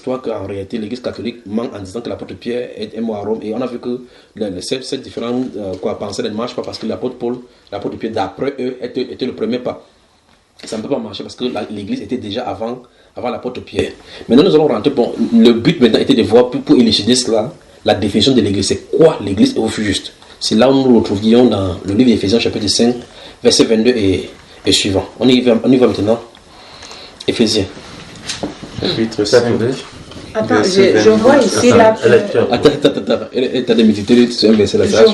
l'histoire qu'en réalité l'église catholique ment en disant que l'apôtre Pierre est mort à Rome, et on a vu que ces différentes pensées ne marchent pas parce que l'apôtre Pierre d'après eux était le premier pas. Ça ne peut pas marcher parce que l'église était déjà avant l'apôtre Pierre. Maintenant nous allons rentrer, le but maintenant était de voir pour élucider cela, la définition de l'église. C'est quoi l'église au juste? C'est là où nous nous retrouvions dans le livre d'Éphésiens chapitre 5, verset 22 et suivant. On y va maintenant. Éphésiens. Chapitre 5. Attends, je vois ici là que... Je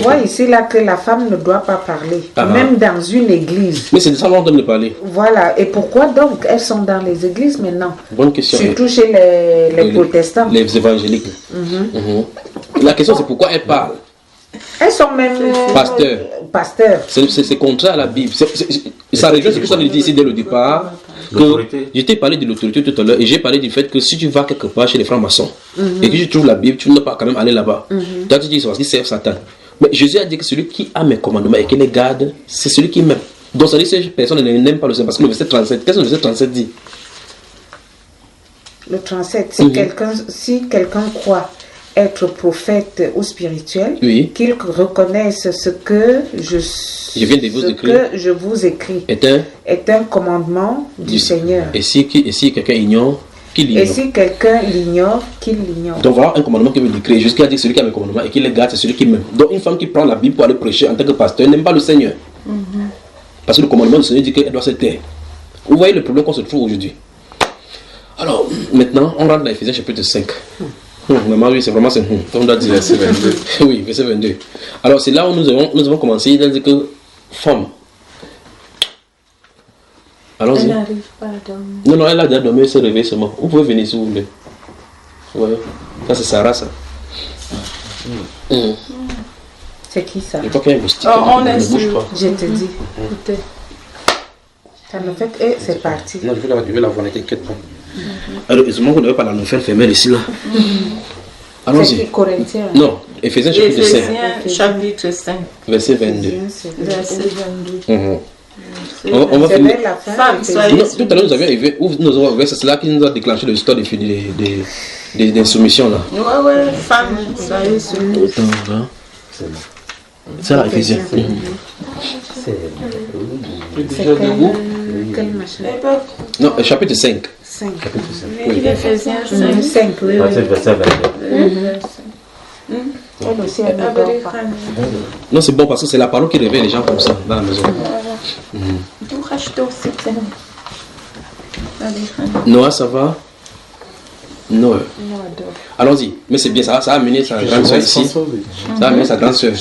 vois ici là que la femme ne doit pas parler, même dans une église. Mais c'est de ça qu'on doit parler. Voilà, et pourquoi donc elles sont dans les églises maintenant? Bonne question. Surtout chez les protestants. Les évangéliques. La question c'est pourquoi elles parlent. Elles sont même pasteurs. C'est contraire à la Bible. Ça rejoint ce que ça nous dit ici dès le départ. Je t'ai parlé de l'autorité tout à l'heure et j'ai parlé du fait que si tu vas quelque part chez les francs-maçons et que tu trouves la Bible, tu ne dois pas quand même aller là-bas. Toi tu dis c'est parce qu'ils servent Satan. Mais Jésus a dit que celui qui a mes commandements et qui les garde, c'est celui qui m'aime. Donc ça dit que ces personnes n'aiment pas le Seigneur. Parce que le verset 37, qu'est-ce que le verset 37 dit? Le 37, c'est si quelqu'un croit être prophète ou spirituel, qu'il reconnaisse ce que je vous écris est un commandement du Seigneur. Et si quelqu'un ignore, qu'il l'ignore. Et si quelqu'un l'ignore, qu'il l'ignore. Donc voilà un commandement qui veut décrire. Jusqu'à dire celui qui a mes commandements et qui les garde, c'est celui qui m'aime. Donc une femme qui prend la Bible pour aller prêcher en tant que pasteur n'aime pas le Seigneur. Parce que le commandement du Seigneur dit qu'elle doit se taire. Vous voyez le problème qu'on se trouve aujourd'hui. Alors maintenant, on rentre dans Éphésiens chapitre 5. Maman, oui, c'est vraiment ça. On doit dire verset 22. Oui, verset 22. Alors, c'est là où nous avons commencé. Il a dit que femme. Allons-y. Elle n'arrive pas à dormir. Non, elle a déjà dormi, elle s'est réveillée seulement. Vous pouvez venir si vous voulez. Ouais. Ça, c'est Sarah, ça. C'est qui ça? Je crois qu'il y a un moustique. On est sûr. Je te dis. Écoutez. Ça me fait. C'est parti. Non, je vais la voir, ne t'inquiète pas. Alors, heureusement qu'on n'avait pas la nous faire fermer ici là. Allons-y. C'est Corinthiens. Non, Éphésiens chapitre 5. Chapitre 5. Verset 22. Verset 22. On va finir. Femme, soyez non, tout à l'heure, nous avons ouvert, c'est cela qui nous a déclenché l'histoire des soumissions là. Ouais, femme, soyez soumise. C'est là, Éphésiens. Quel machin? Non, chapitre 5. 5. Oui, Éphésiens 5, oui. Verset 22. Elle aussi, elle ne dort pas. Non, c'est bon parce que c'est la parole qui réveille les gens comme ça dans la maison. Noah, ça va? Noah. Allons-y. Mais c'est bien, ça a amené sa grande soeur ici. Ça a amené sa grande soeur.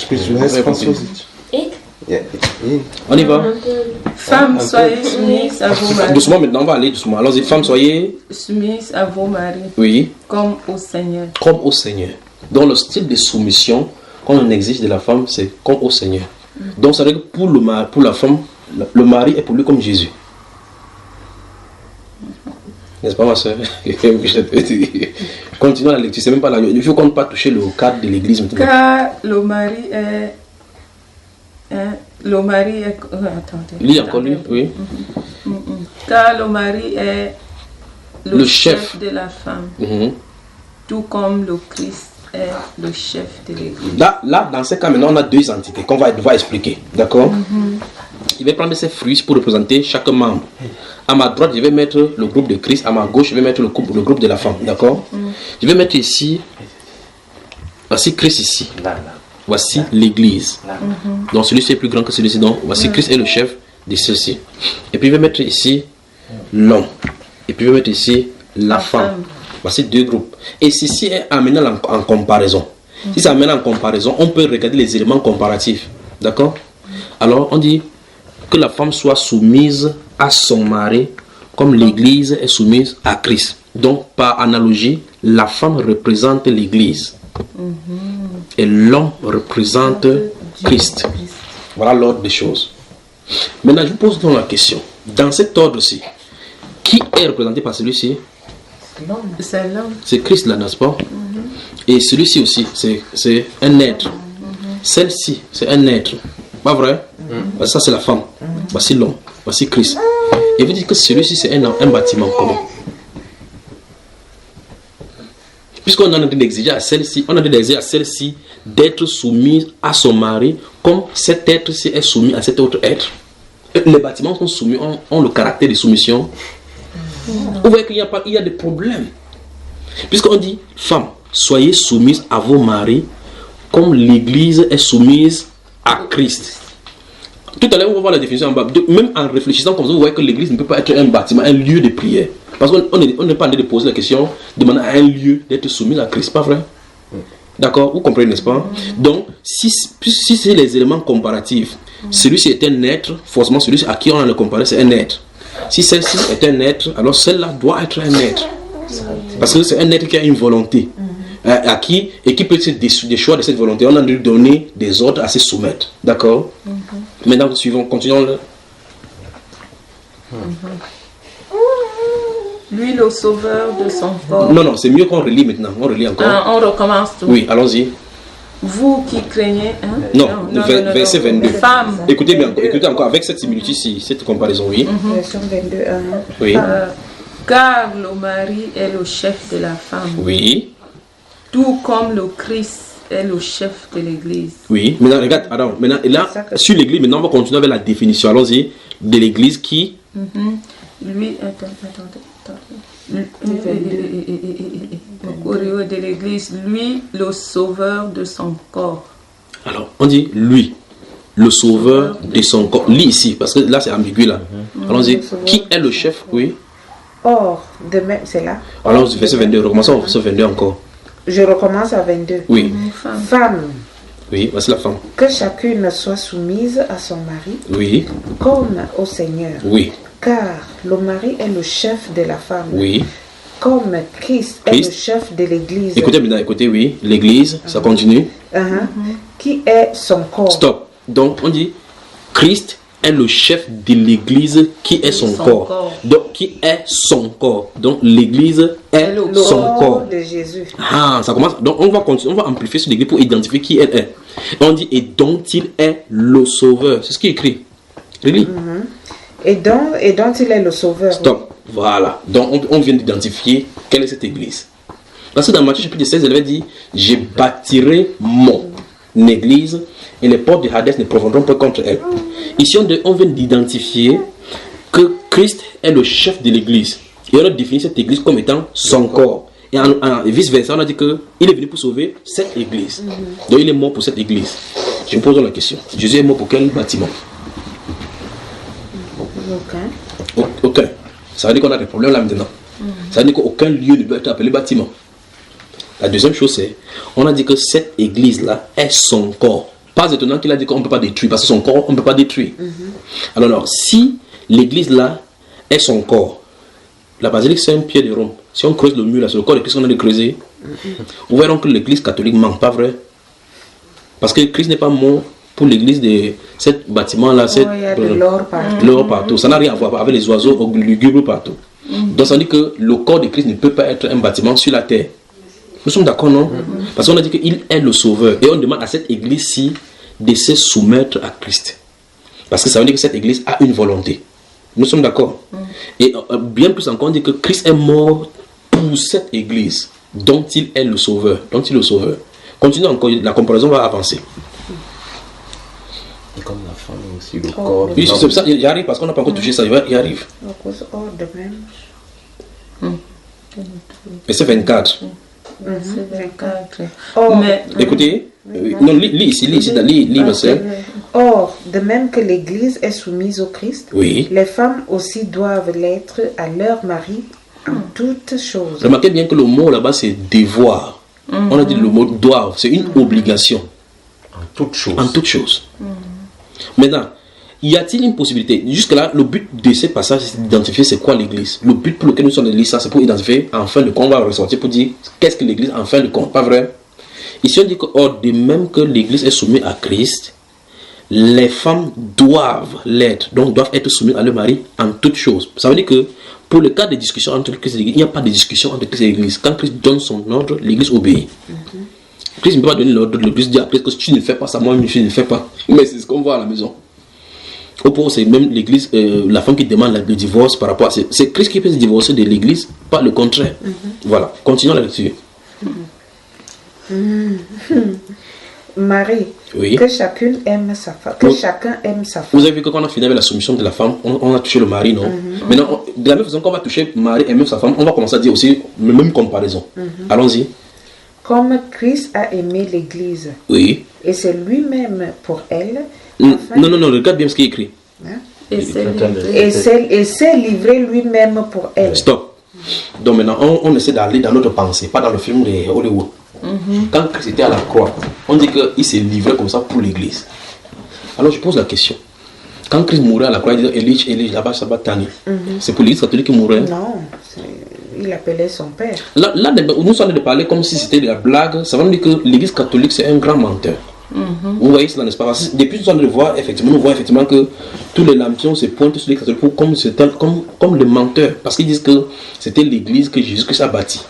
On y va. Femmes, soyez soumises à vos maris. Doucement maintenant, on va aller doucement. Allons-y, femmes, soyez soumises à vos maris. Oui. Comme au Seigneur. Comme au Seigneur. Donc le style de soumission qu'on exige de la femme, c'est comme au Seigneur. Donc ça veut dire que pour la femme, le mari est pour lui comme Jésus. N'est-ce pas ma soeur? Continuons la lecture, c'est même pas là. Il faut qu'on ne pas toucher le cadre de l'église maintenant. Car le mari est... attendez. Lis encore lui, oui. Car le mari est le chef de la femme. Tout comme le Christ est le chef de l'église. Là, dans ce cas, maintenant, on a deux entités qu'on va devoir expliquer. D'accord? Il va prendre ses fruits pour représenter chaque membre. À ma droite, je vais mettre le groupe de Christ. À ma gauche, je vais mettre le groupe de la femme. D'accord? Je vais mettre ici, voici Christ ici. Voici l'église. Donc celui-ci est plus grand que celui-ci. Donc voici Christ est le chef de ceux-ci. Et puis je vais mettre ici l'homme. Et puis je vais mettre ici la femme. Voici deux groupes. Et ceci est amené en comparaison. Si c'est amené en comparaison, on peut regarder les éléments comparatifs. D'accord? Alors on dit que la femme soit soumise à son mari comme l'église est soumise à Christ. Donc par analogie, la femme représente l'église. Et l'homme représente Christ. Voilà l'ordre des choses. Maintenant, je vous pose donc la question. Dans cet ordre-ci, qui est représenté par celui-ci? C'est l'homme. C'est Christ là, n'est-ce pas? Et celui-ci aussi, c'est un être. Celle-ci, c'est un être. Pas vrai? Ça, c'est la femme. Voici l'homme. Voici Christ. Et vous dites que celui-ci, c'est un bâtiment commun. Puisqu'on est en train d'exiger à celle-ci, d'être soumise à son mari comme cet être-ci est soumis à cet autre être. Les bâtiments sont soumis, ont le caractère de soumission. Vous voyez qu'il y a des problèmes. Puisqu'on dit, femmes, soyez soumises à vos maris comme l'Église est soumise à Christ. Tout à l'heure, on va voir la définition en bas. Même en réfléchissant comme ça, vous voyez que l'Église ne peut pas être un bâtiment, un lieu de prière. Parce qu'on n'est pas en train de poser la question, demander à un lieu d'être soumis à Christ, pas vrai? D'accord? Vous comprenez, n'est-ce pas? Donc, si c'est les éléments comparatifs, celui-ci est un être, forcément celui à qui on a le comparé, c'est un être. Si celle-ci est un être, alors celle-là doit être un être. Parce que c'est un être qui a une volonté. Et qui peut être des choix de cette volonté. On a dû donner des ordres à se soumettre. D'accord? Maintenant, continuons. Lui, le sauveur de son corps. Non, c'est mieux qu'on relit maintenant. On relit encore. On recommence tout. Oui, allons-y. Vous qui craignez. Non, verset 22. Femmes. Écoutez bien, écoutez encore avec cette similitude-ci, cette comparaison, oui. Version 22. Oui. Car le mari est le chef de la femme. Oui. Tout comme le Christ est le chef de l'Église. Oui. Maintenant, regarde, alors, maintenant, là, sur l'Église, maintenant, on va continuer avec la définition. Allons-y. De l'Église qui. Lui, attends. De l'Église, lui, le sauveur de son corps. Alors, on dit lui, le sauveur de son corps. Lis ici, parce que là, c'est ambigu, là. Allons-y. Qui est le chef? Oui. Or, de même, c'est là. Alors, verset 22. Recommençons au verset 22 encore. Je recommence à 22. Oui. Femme. Oui, voici la femme. Que chacune soit soumise à son mari. Oui. Comme au Seigneur. Oui. Car le mari est le chef de la femme. Oui. Comme Christ est le chef de l'Église. Écoutez maintenant, écoutez, oui. L'Église, ça continue. Qui est son corps. Stop. Donc, on dit Christ est le chef de l'Église qui est son corps. Donc, qui est son corps. Donc, l'Église est son corps. De Jésus. Ah, ça commence. Donc, on va continuer, on va amplifier sur l'Église pour identifier qui elle est. On dit et dont il est le sauveur. C'est ce qui est écrit. Relis. Et dont il est le sauveur. Stop. Voilà. Donc, on vient d'identifier quelle est cette Église. Parce que dans Matthieu chapitre 16, elle avait dit je bâtirai mon Église et les portes de Hadès ne prévaudront pas contre elle. Ici, on vient d'identifier que Christ est le chef de l'Église. Et on a défini cette Église comme étant son corps. Et vice-versa, on a dit qu'il est venu pour sauver cette Église. Donc, il est mort pour cette Église. Je me pose la question. Jésus est mort pour quel bâtiment? Aucun. Ça veut dire qu'on a des problèmes là maintenant. Ça veut dire qu'aucun lieu ne peut être appelé bâtiment. La deuxième chose, c'est on a dit que cette Église-là est son corps. Pas étonnant qu'il a dit qu'on ne peut pas détruire, parce que son corps, on ne peut pas détruire. Alors, si l'Église-là est son corps, la basilique, c'est un pied de Rome. Si on creuse le mur, là, c'est le corps de Christ qu'on a de creuser. Vous verrez que l'Église catholique manque, pas vrai? Parce que Christ n'est pas mort pour l'Église de ce bâtiment-là. Il y a de l'or partout. L'or partout. Ça n'a rien à voir avec les oiseaux lugubres partout. Donc, ça veut dire que le corps de Christ ne peut pas être un bâtiment sur la terre. Nous sommes d'accord, non? Parce qu'on a dit qu'il est le sauveur. Et on demande à cette église-ci de se soumettre à Christ. Parce que ça veut dire que cette église a une volonté. Nous sommes d'accord. Et bien plus encore, on dit que Christ est mort pour cette église dont il est le sauveur. Dont il est le sauveur. Continuons encore, la comparaison va avancer. Et comme la femme est aussi le corps. Oui, c'est ça, il arrive parce qu'on n'a pas encore touché ça. Il arrive. De même. Verset 24. Écoutez, non, lis ici, ma soeur. Or, de même que l'Église est soumise au Christ, les femmes aussi doivent l'être à leur mari en toutes choses. Remarquez bien que le mot là-bas c'est devoir. On a dit le mot doivent, c'est une obligation. En toutes choses. En toutes choses. Maintenant, y a-t-il une possibilité? Jusque-là, le but de ce passage, c'est d'identifier c'est quoi l'Église. Le but pour lequel nous sommes dans l'Église, c'est pour identifier, en fin de compte, on va ressortir pour dire qu'est-ce que l'Église en fin de compte. Pas vrai? Ici, on dit que, de même que l'Église est soumise à Christ, les femmes doivent l'être, donc doivent être soumises à leur mari en toutes choses. Ça veut dire que, pour le cas de discussion entre Christ et l'Église, il n'y a pas de discussion entre Christ et l'Église. Quand Christ donne son ordre, l'Église obéit. Christ ne peut pas donner l'ordre, l'Église dit après que si tu ne fais pas ça, moi, je ne fais pas. Mais c'est ce qu'on voit à la maison. Au point, c'est même l'église, la femme qui demande le divorce par rapport à... C'est Christ qui peut se divorcer de l'église, pas le contraire. Voilà, continuons la lecture. Marie, oui. Que chacune aime sa femme. Que chacun aime sa femme. Vous avez vu que quand on a fini avec la soumission de la femme, on a touché le mari, non? Maintenant, de la même façon qu'on va toucher Marie et même sa femme, on va commencer à dire aussi la même comparaison. Allons-y. Comme Christ a aimé l'Église. Oui. Et c'est lui-même pour elle. Non, regarde bien ce qui est écrit. Hein? Et s'est livré lui-même pour elle. Stop. Donc maintenant, on essaie d'aller dans notre pensée, pas dans le film de Hollywood. Quand Christ était à la croix, on dit qu'il s'est livré comme ça pour l'Église. Alors je pose la question. Quand Christ mourait à la croix, il disait Élie, là-bas, Sabatani. C'est pour l'Église catholique qui mourait? Non, il appelait son père. Là, nous sommes en train de parler comme si c'était de la blague. Ça veut dire que l'Église catholique, c'est un grand menteur. Vous voyez cela, n'est-ce pas? Depuis nous sommes en train de voir, effectivement, nous voyons effectivement que tous les lampions se pointent sur les catholiques comme le menteur. Parce qu'ils disent que c'était l'Église que Jésus-Christ a bâtie.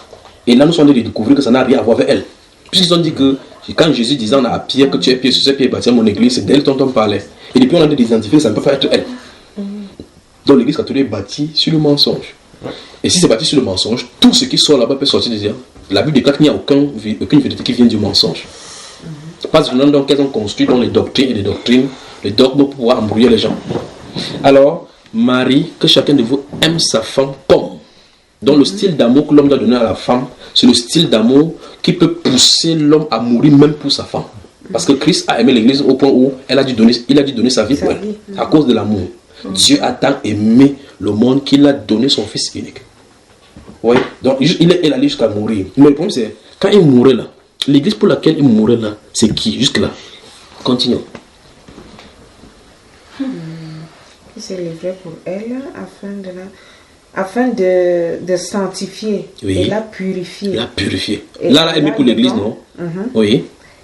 Et là, nous sommes en train de découvrir que ça n'a rien à voir avec elle. Puisqu'ils ont dit que quand Jésus disait à Pierre que tu es pied sur ce pied bâti mon église, c'est d'elle dont on parlait. Et depuis, on a identifié que ça ne peut pas être elle. Donc l'église catholique est bâtie sur le mensonge. Et si c'est bâti sur le mensonge, tout ce qui sort là-bas peut sortir de dire. La Bible déclare qu'il n'y a aucune vérité qui vient du mensonge. Pas seulement donc qu'elles ont construit dans les doctrines et les doctrines, les dogmes pour pouvoir embrouiller les gens. Alors, Marie, que chacun de vous aime sa femme comme. Donc le style d'amour que l'homme doit donner à la femme, c'est le style d'amour qui peut pousser l'homme à mourir même pour sa femme. Parce que Christ a aimé l'église au point où il a dû donner sa vie pour elle, à cause de l'amour. Dieu a tant aimé le monde qu'il a donné son fils unique. Oui. Donc il est allé jusqu'à mourir. Mais le problème c'est, quand il mourait là, l'église pour laquelle il mourait là, c'est qui jusque là? Continuons. Il s'est livré pour elle afin de sanctifier et la purifier. La purifier. Là, elle met pour l'église, non? Oui.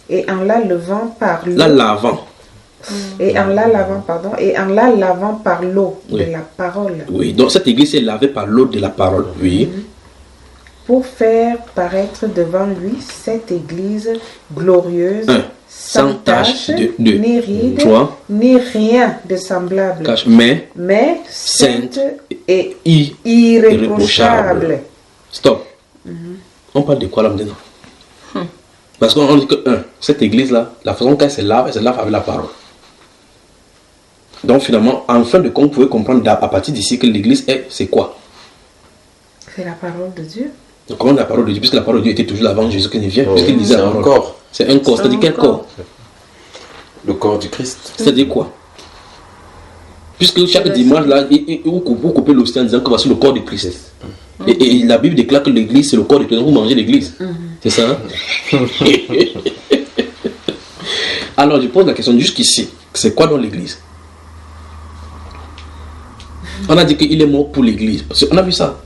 Et en la lavant par l'eau. La lavant. Et en la lavant par l'eau de la parole. Oui, donc cette église est lavée par l'eau de la parole. Oui. Pour faire paraître devant lui cette église glorieuse, sans tache, ni ride, ni rien de semblable, mais sainte et irréprochable. Stop. On parle de quoi là maintenant? Parce qu'on dit que cette église-là, la façon qu'elle se lave avec la parole. Donc finalement, en fin de compte, vous pouvez comprendre à partir d'ici que l'église c'est quoi? C'est la parole de Dieu. Donc comment la parole de Dieu? Puisque la parole de Dieu était toujours avant Jésus qui ne vient. Puisqu'il disait un corps. C'est un corps. C'est-à-dire quel corps? Le corps du Christ. C'est-à-dire quoi? Puisque chaque dimanche, là, vous coupez l'hostie en disant que voici le corps de Christ. Et la Bible déclare que l'église, c'est le corps de Christ. Donc vous mangez l'église. C'est ça? Alors je pose la question jusqu'ici. C'est quoi dans l'église? On a dit qu'il est mort pour l'église. On a vu ça.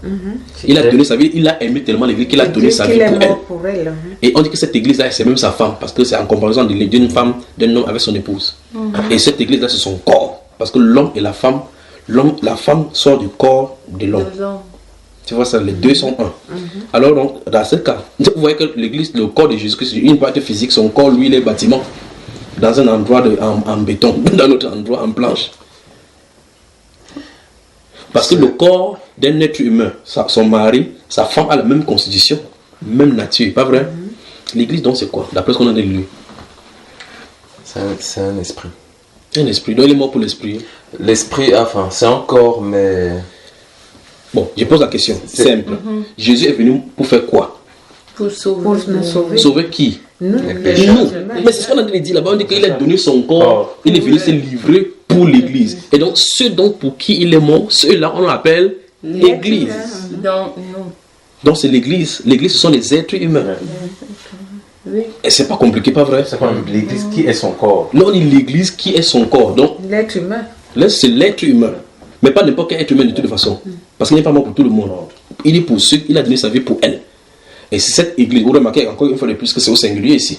Il a donné sa vie, il a aimé tellement l'église qu'il a donné sa vie pour elle. Et on dit que cette église-là, c'est même sa femme. Parce que c'est en comparaison d'une femme, d'un homme avec son épouse. Et cette église-là, c'est son corps. Parce que l'homme et la femme, la femme sort du corps de l'homme. Tu vois ça, les deux sont un. Alors donc, dans ce cas, vous voyez que l'église, le corps de Jésus-Christ, une partie physique, son corps, lui, il est bâtiment. Dans un endroit en béton, dans l'autre endroit en planche. Parce que le corps d'un être humain, son mari, sa femme a la même constitution, même nature, pas vrai? L'église donc c'est quoi? D'après ce qu'on a lu. C'est un esprit. Un esprit, donc il est mort pour l'esprit. L'esprit, enfin, c'est un corps, mais... Bon, je pose la question, simple. Jésus est venu pour faire quoi? Pour nous sauver. Sauver qui? Nous. Mais c'est ce qu'on a dit là-bas, on dit qu'il a donné son corps, il est venu se livrer pour l'église. Et donc, ceux donc pour qui il est mort, ceux-là, on l'appelle l'église. Donc, c'est l'église. L'église, ce sont les êtres humains. Oui. Et c'est pas compliqué, pas vrai? C'est pas l'église qui est son corps. Là, on dit l'église qui est son corps. Donc, l'être humain. Là, c'est l'être humain. Mais pas n'importe quel être humain de toute façon. Parce qu'il n'est pas mort pour tout le monde. Il est pour ceux, il a donné sa vie pour elle. Et c'est cette église, vous remarquez encore une fois de plus que c'est au singulier ici.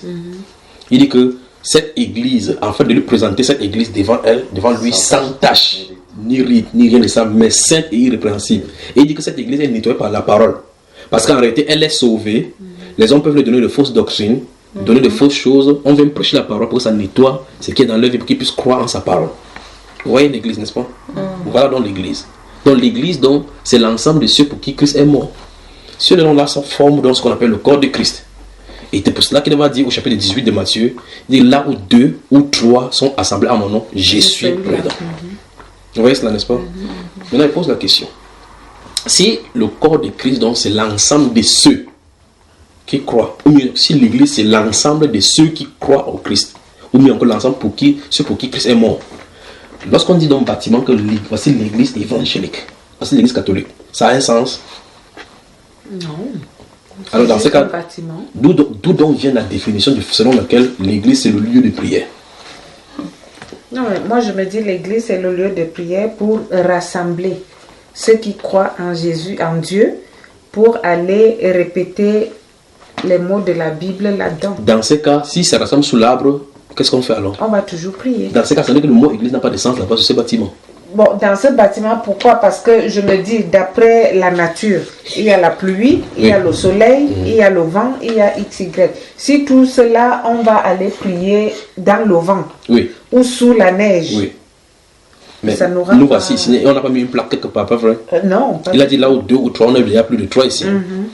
Il dit que cette église, en fait de lui présenter cette église devant elle, devant lui, sans tache, ni rite, ni rien de ça, mais sainte et irrépréhensible. Et il dit que cette église est nettoyée par la parole. Parce qu'en réalité, elle est sauvée. Les hommes peuvent lui donner de fausses doctrines, donner de fausses choses. On vient prêcher la parole pour que ça nettoie ce qui est dans leur vie, pour qu'ils puissent croire en sa parole. Vous voyez l'église, n'est-ce pas? Voilà donc l'église. Donc l'église, donc, c'est l'ensemble de ceux pour qui Christ est mort. Ceux-là, là, ça forme donc ce qu'on appelle le corps de Christ. Et c'est pour cela qu'il va dire au chapitre 18 de Matthieu, il dit là où 2 ou 3 sont assemblés à mon nom, je suis présent. Vous voyez cela, n'est-ce pas? Maintenant, il pose la question. Si le corps de Christ, donc, c'est l'ensemble de ceux qui croient, ou si l'église, c'est l'ensemble de ceux qui croient au Christ, ou bien encore l'ensemble ceux pour qui Christ est mort. Lorsqu'on dit dans le bâtiment que voici l'église évangélique, voici l'église catholique, ça a un sens? Non. Alors dans ce cas, d'où donc vient la définition selon laquelle l'église c'est le lieu de prière? Non, mais moi je me dis l'église c'est le lieu de prière pour rassembler ceux qui croient en Jésus, en Dieu, pour aller répéter les mots de la Bible là-dedans. Dans ce cas, si ça rassemble sous l'arbre, qu'est-ce qu'on fait alors? On va toujours prier. Dans ce cas, ça veut dire que le mot église n'a pas de sens là-bas sur ce bâtiment. Bon, dans ce bâtiment, pourquoi? Parce que je me dis, d'après la nature, il y a la pluie, il y a le soleil, il y a le vent, il y a XY. Si tout cela, on va aller prier dans le vent ou sous la neige. Oui. Mais ça nous voici ici, on n'a pas mis une plaque quelque part, pas vrai? Non. Il a dit là où 2 ou 3, on a il y a plus de 3 ici.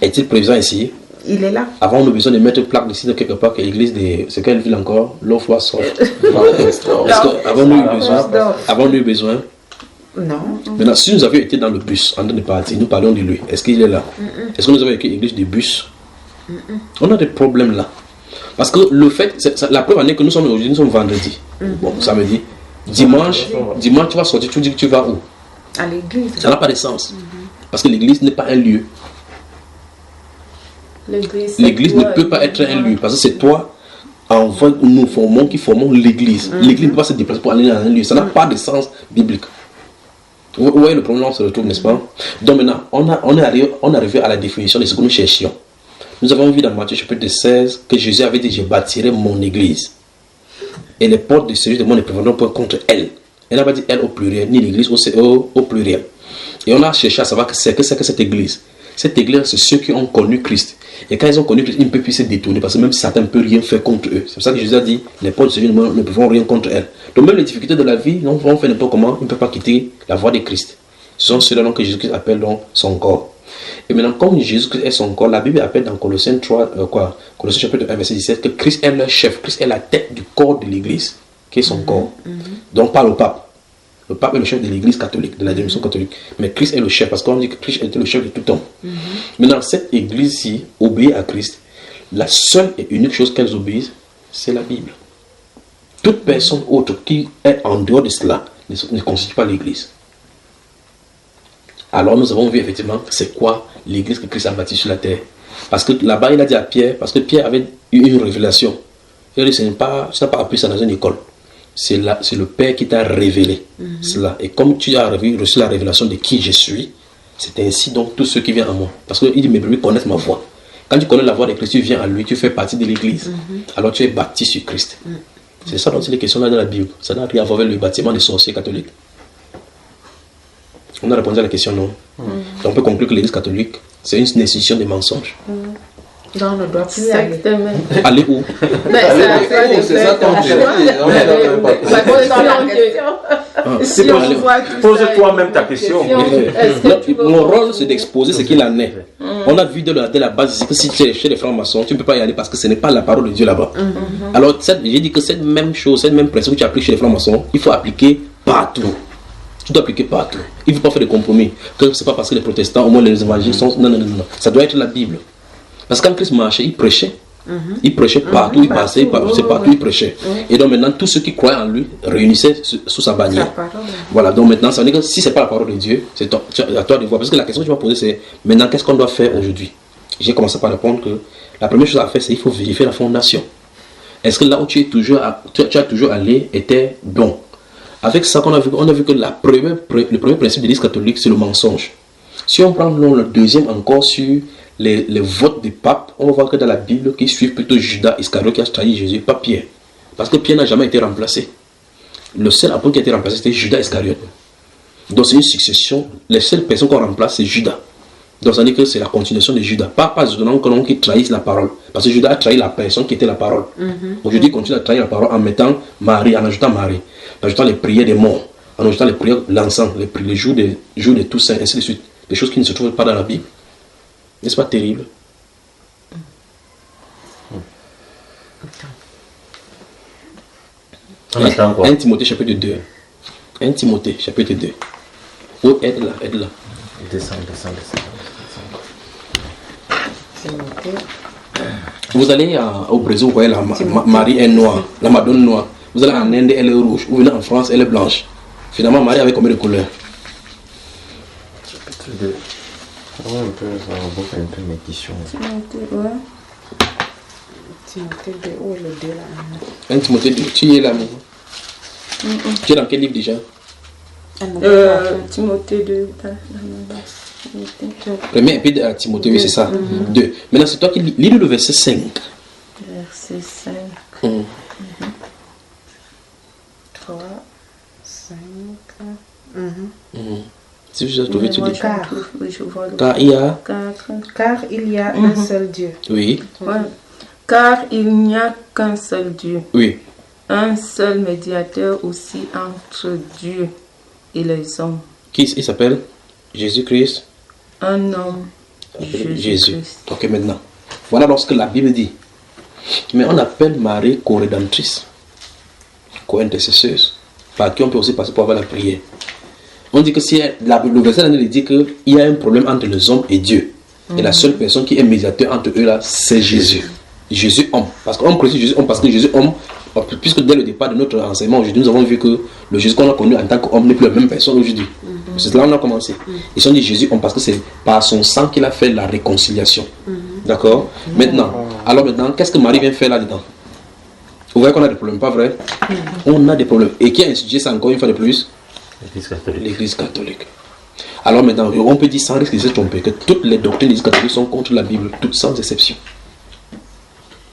Est-il présent ici? Il est là. Avant, on a besoin de mettre une plaque ici de quelque part que l'église de... C'est quelle ville encore? L'Offroy soft. Avant, nous eu besoin. Non. Maintenant, si nous avions été dans le bus en train de partir, nous parlons de lui. Est-ce qu'il est là? Est-ce que nous avons écrit église de bus? On a des problèmes là. Parce que le fait, la preuve en est que nous sommes aujourd'hui, nous sommes vendredi. Bon, samedi. Dimanche, tu vas sortir, tu dis que tu vas où? À l'église. Ça n'a pas de sens. Parce que l'église n'est pas un lieu. L'église ne peut pas être un lieu. Parce que c'est toi, enfin, nous formons, qui formons l'église. L'église ne peut pas se déplacer pour aller dans un lieu. Ça n'a pas de sens biblique. Vous voyez le problème, on se retrouve, n'est-ce pas? Donc maintenant, on est arrivé à la définition de ce que nous cherchions. Nous avons vu dans Matthieu chapitre 16 que Jésus avait dit, je bâtirai mon église. Et les portes de celui de moi ne prévaudront pas contre elle. Elle n'a pas dit elle au pluriel, ni l'église au pluriel. Et on a cherché à savoir que c'est que cette église. Cette église, c'est ceux qui ont connu Christ. Et quand ils ont connu Christ, ils ne peuvent plus se détourner parce que même Satan ne peut rien faire contre eux. C'est pour ça que Jésus a dit, les portes de celui de moi ne peuvent rien contre elle. Donc même les difficultés de la vie, on fait n'importe comment, ils ne peuvent pas quitter la voie de Christ. Ce sont ceux-là que Jésus-Christ appelle donc son corps. Et maintenant, comme Jésus-Christ est son corps, la Bible appelle dans Colossiens 3, Colossiens chapitre 1, verset 17, que Christ est leur chef, Christ est la tête du corps de l'église, qui est son corps. Donc pas le pape. Le pape est le chef de l'église catholique, de la dénomination catholique. Mais Christ est le chef, parce qu'on dit que Christ était le chef de tout temps. Maintenant, cette église-ci obéit à Christ. La seule et unique chose qu'elles obéissent, c'est la Bible. Toute personne autre qui est en dehors de cela ne constitue pas l'église. Alors nous avons vu effectivement c'est quoi l'église que Christ a bâtie sur la terre. Parce que là-bas il a dit à Pierre, parce que Pierre avait eu une révélation. Il a dit, tu n'as pas appris ça dans une école. C'est le Père qui t'a révélé cela. Et comme tu as reçu la révélation de qui je suis, c'est ainsi donc tous ceux qui viennent à moi. Parce qu'il dit, mes brebis connaissent ma voix. Quand tu connais la voix de Christ, tu viens à lui, tu fais partie de l'église. Alors tu es bâti sur Christ. C'est ça dont c'est les questions là dans la Bible. Ça n'a rien à voir avec le bâtiment des sorciers catholiques. On a répondu à la question, non? On peut conclure que l'église catholique, c'est une institution de mensonges. Non, on ne doit plus aller. Aller où? C'est ça ton Pose-toi même ta question. Mon rôle, c'est d'exposer ce qu'il en est. On a vu de la base que si tu es chez les francs-maçons, tu ne peux pas y aller parce que ce n'est pas la parole de Dieu là-bas. Alors, j'ai dit que cette même chose, cette même principe que tu appliques chez les francs-maçons, il faut appliquer partout. Tu dois appliquer partout. Il ne faut pas faire de compromis. Que ce n'est pas parce que les protestants, au moins les évangéliques sont... Non. Ça doit être la Bible. Parce que quand Christ marchait, il prêchait. Il prêchait partout, il passait, c'est partout, il prêchait. Et donc maintenant, tous ceux qui croyaient en lui réunissaient sous sa bannière. Voilà, donc maintenant, ça veut dire que si ce n'est pas la parole de Dieu, c'est à toi de voir. Parce que la question que tu vas poser, c'est maintenant, qu'est-ce qu'on doit faire aujourd'hui? J'ai commencé par répondre que la première chose à faire, c'est qu'il faut vérifier la fondation. Est-ce que là où tu as toujours allé était bon? Avec ça, on a vu que le premier principe de l'Église catholique, c'est le mensonge. Si on prend le deuxième encore sur les votes des papes, on va voir que dans la Bible, qui suivent plutôt Judas Iscariote qui a trahi Jésus, pas Pierre. Parce que Pierre n'a jamais été remplacé. Le seul apôtre qui a été remplacé, c'était Judas Iscariote. Donc c'est une succession. Les seules personnes qu'on remplace, c'est Judas. Donc ça veut dire que c'est la continuation de Judas. Pas étonnant que l'on qui trahisse la parole. Parce que Judas a trahi la personne qui était la parole. Aujourd'hui, il continue à trahir la parole en mettant Marie, en ajoutant Marie, en ajoutant les prières des morts, en ajoutant les prières de l'encens, les jours de Toussaint, ainsi de suite. Des choses qui ne se trouvent pas dans la Bible. N'est-ce pas terrible? On attend quoi? 1 Timothée chapitre 2. 1 Timothée chapitre 2. Oh, aide-la. Descends. Vous allez au Brésil, vous voyez la Marie est noire, la Madone noire. Vous allez en Inde, elle est rouge. Vous venez en France, elle est blanche. Finalement, Marie avait combien de couleurs? Chapitre 2. On va un peu, ça va beaucoup un peu mes questions. Timothée 2, où est le 2 là? 1 Timothée 2, tu y es là, mon. Tu es dans quel livre déjà? Timothée 2. Premier épître à Timothée, oui, c'est ça. 2. Maintenant, c'est toi qui lis le verset 5. Verset 5. 3, 5. Si je trouvé, tu dis. Car il y a un seul Dieu. Oui. Ouais. Car il n'y a qu'un seul Dieu. Oui. Un seul médiateur aussi entre Dieu et les hommes. Qui il s'appelle? Jésus-Christ. Un homme. Jésus. Ok, maintenant. Voilà lorsque la Bible dit. Mais on appelle Marie co-rédemptrice, co-intercesseuse, par qui on peut aussi passer pour avoir la prière. On dit que si le verset dit qu'il y a un problème entre les hommes et Dieu. Et la seule personne qui est médiateur entre eux là, c'est Jésus. Jésus homme. Parce qu'on précise Jésus homme parce que Jésus homme, puisque dès le départ de notre enseignement aujourd'hui, nous avons vu que le Jésus qu'on a connu en tant qu'homme n'est plus la même personne aujourd'hui. C'est là où on a commencé. Ils sont dit Jésus homme parce que c'est par son sang qu'il a fait la réconciliation. D'accord? Maintenant, qu'est-ce que Marie vient faire là-dedans? Vous voyez qu'on a des problèmes, pas vrai? On a des problèmes. Et qui a institué ça encore une fois de plus? L'Église catholique. Alors maintenant, on peut dire sans risque de se tromper que toutes les doctrines de l'Église catholique sont contre la Bible, toutes sans exception.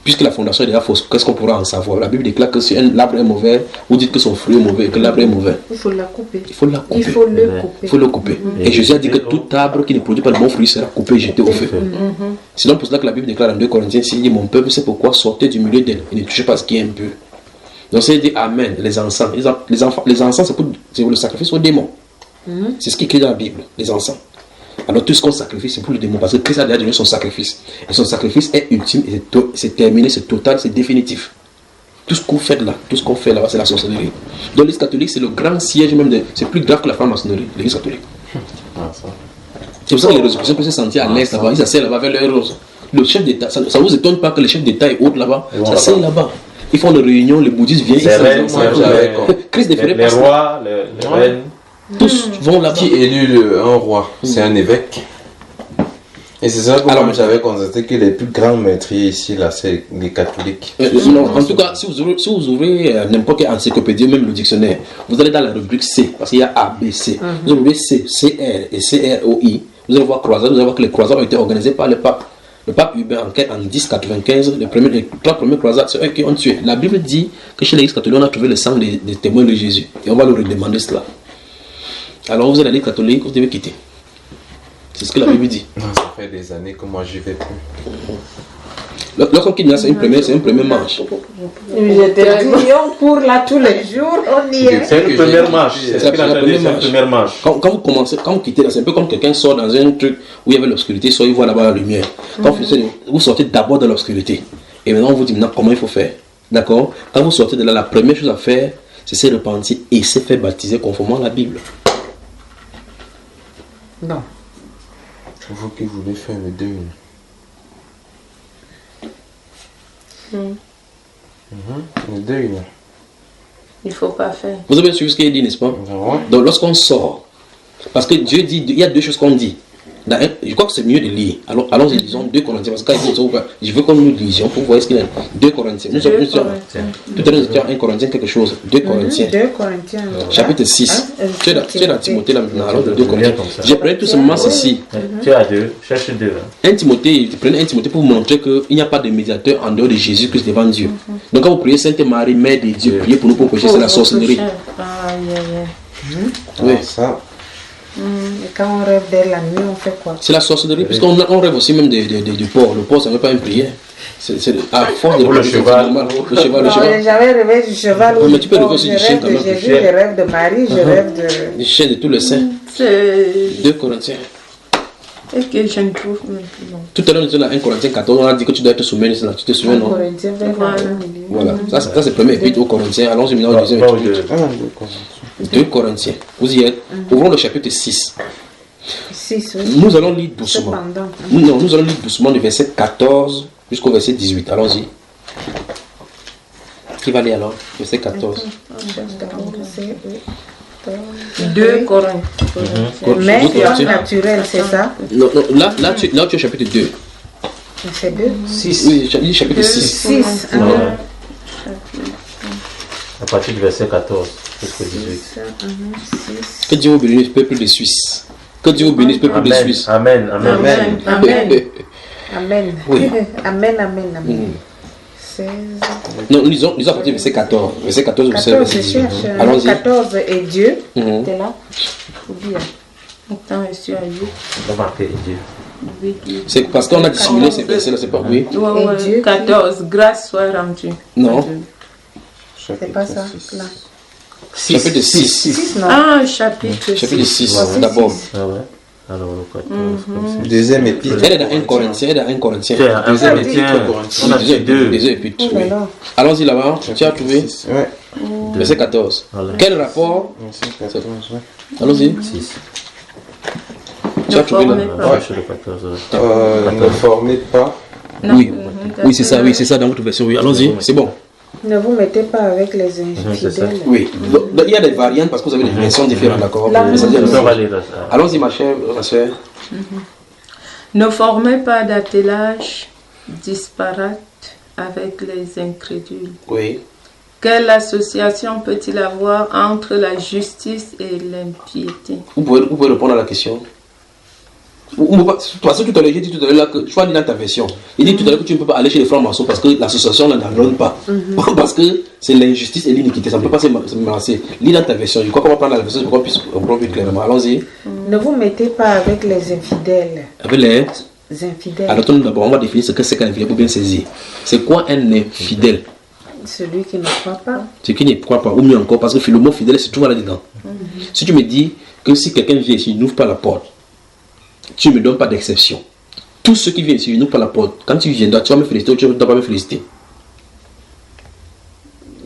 Puisque la fondation est déjà fausse, qu'est-ce qu'on pourra en savoir? La Bible déclare que si l'arbre est mauvais, vous dites que son fruit est mauvais, que l'arbre est mauvais. Il faut la couper. Il faut le couper. Et Jésus a dit que tout arbre qui ne produit pas de bon fruit sera coupé et jeté au feu. C'est donc pour cela que la Bible déclare en 2 Corinthiens, s'il dit mon peuple, c'est pourquoi sortez du milieu d'elle et ne touchez pas ce qui est impur. Donc c'est dit Amen, les encens. Les encens, c'est pour le sacrifice aux démons. C'est ce qui est écrit dans la Bible, les encens. Alors tout ce qu'on sacrifie, c'est pour le démon, parce que Christ a déjà donné son sacrifice. Et son sacrifice est ultime, c'est terminé, c'est total, c'est définitif. Tout ce qu'on fait là, c'est la sorcellerie. Donc l'Église catholique, c'est le grand siège même c'est plus grave que la franc-maçonnerie, l'Église catholique. C'est pour ça que les résurrections peuvent se sentir à l'aise là-bas, ils s'asseyent là-bas vers leurs roses. Le chef d'État, ça ne vous étonne pas que les chefs d'État et autres là-bas s'asseyent là-bas. Ils font des réunions, les bouddhistes viennent, Christ déféré les rois, les reines. Tous vont là-bas. Qui élit un roi? C'est un évêque. Et c'est ça que moi j'avais constaté que les plus grands meurtriers ici, là, c'est les catholiques. Non, en tout cas, si vous ouvrez n'importe quelle encyclopédie, même le dictionnaire, vous allez dans la rubrique C, parce qu'il y a A, B, C. Vous ouvrez C, CR et CROI. Vous allez voir croisade, vous allez voir que les croisades ont été organisées par le pape. Le pape Urbain en 1095, les 3 premières croisades, c'est eux qui ont tué. La Bible dit que chez l'Église catholique, on a trouvé le sang des témoins de Jésus. Et on va leur redemander cela. Alors vous êtes l'Église catholique, vous devez quitter. C'est ce que la Bible dit. Non, ça fait des années que moi j'y vais plus. Lorsqu'on quitte, c'est un premier manche. J'étais pour là tous les jours, on y est. C'est une première marche. C'est la première marche. Quand vous quittez, c'est un peu comme quelqu'un sort dans un truc où il y avait l'obscurité, soit il voit là-bas la lumière. Quand vous sortez d'abord de l'obscurité. Et maintenant on vous dit maintenant comment il faut faire. D'accord? Quand vous sortez de là, la première chose à faire, c'est se repentir et se faire baptiser conformément à la Bible. Non. Vous qui voulez faire le deuil. Le deuil, là. Il ne faut pas faire. Vous avez suivi ce qu'il dit, n'est-ce pas? Donc lorsqu'on sort, parce que Dieu dit, il y a 2 choses qu'on dit. Je crois que c'est mieux de lire. Alors, allons-y, disons 2 Corinthiens. Parce que je veux que nous lisions pour voir ce qu'il y a. 2 Corinthiens. Tout à l'heure, nous étions 1 Corinthien quelque chose. 2 Corinthiens. 2 Corinthiens. Chapitre 6. Tu es dans Timothée là maintenant. Alors, 2 Corinthiens. J'ai pris tout simplement ceci. Tu as 2. Cherche 2. 1 Timothée, prenez 1 Timothée pour vous montrer qu'il n'y a pas de médiateur en dehors de Jésus-Christ devant Dieu. Donc, quand vous priez Sainte Marie, Mère de Dieu, priez pour nous pour pécher, c'est la sorcellerie. Oui, ça. Et quand on rêve d'elle la nuit, on fait quoi? C'est la sorcellerie, puisqu'on rêve aussi même du porc. Le porc, ça ne veut pas une prière. C'est à force de le cheval. Le cheval. J'avais rêvé du cheval ou mais tu peux rêver aussi je du chien rêve quand de même. Jésus, je rêve de Marie, je rêve de... Du chien de tous les saints. 2 Corinthiens. Est-ce que je ne trouve même plus long. Tout à l'heure, nous étions dans 1 Corinthiens 14, on a dit que tu dois être soumis, tu te souviens, non? Voilà, ça c'est le premier épître aux Corinthiens. Allons-y maintenant au deuxième épître. 2 Corinthiens. Vous y êtes. Ouvrons le chapitre 6. 6, oui. Nous allons lire doucement. Non, nous allons lire doucement du verset 14 jusqu'au verset 18. Allons-y. Qui va lire alors? Verset 14. 2 Corinthiens. Mais naturel, c'est ça? Non, là, tu es au chapitre 2. C'est 2? 6. Oui, chapitre 6. 6. À partir du verset 14 jusqu'au 18. Que Dieu vous bénisse, peuple de Suisse. Que Dieu vous bénisse, peuple de Suisse. Amen. Amen. Oui. Amen. 16. Non, lisons à partir du verset 14. Verset 14 verset 18. Allons-y. 14 et Dieu. T'es là? Attends, je suis à 8. On va marquer Dieu. C'est parce qu'on a dissimulé ces versets-là, c'est pas oui. Ouais, 14. Grâce soit rendue. Non. C'est pas ça, là. Chapitre 6. Ah, chapitre 6, d'abord. Ah ouais. Alors, le Deuxième épître. Elle est dans 1 Corinthien. Deuxième épître. On a dit 2. Deux épîtres. Oui. Allons-y là-bas. Tu as trouvé? Ouais. Verset 14. Quel rapport? Allons-y. 6. Tu as trouvé là? Ne formez pas. Oui, c'est ça dans votre version. Oui, allons-y. C'est bon. Ne vous mettez pas avec les infidèles. Oui. Il y a des variantes parce que vous avez des versions différentes, d'accord? Allons-y, ma chère, ma soeur. Ne formez pas d'attelage disparate avec les incrédules. Oui. Quelle association peut-il avoir entre la justice et l'impiété? Vous pouvez répondre à la question. Parce que tout à l'heure, j'ai dit tout à l'heure que tu vas dire dans ta version. Il dit tout à l'heure que tu ne peux pas aller chez les francs-maçons parce que l'association ne l'adonne pas. Parce que c'est l'injustice et l'iniquité. Ça ne peut pas se mélanger. Lis dans ta version. Je crois qu'on va prendre la version pour qu'on puisse comprendre plus clairement. Allons-y. Ne vous mettez pas avec les infidèles. Avec les infidèles. Alors, d'abord, on va définir ce que c'est qu'un infidèle pour bien saisir. C'est quoi un infidèle? Celui qui ne croit pas. Celui qui ne croit pas. Ou mieux encore, parce que le mot fidèle se trouve là-dedans. Si tu me dis que si quelqu'un vient ici, il n'ouvre pas la porte, tu ne me donnes pas d'exception. Tous ceux qui viennent ici, ils n'ouvrent pas la porte. Quand tu viendras, tu vas me féliciter ou tu ne dois pas me féliciter.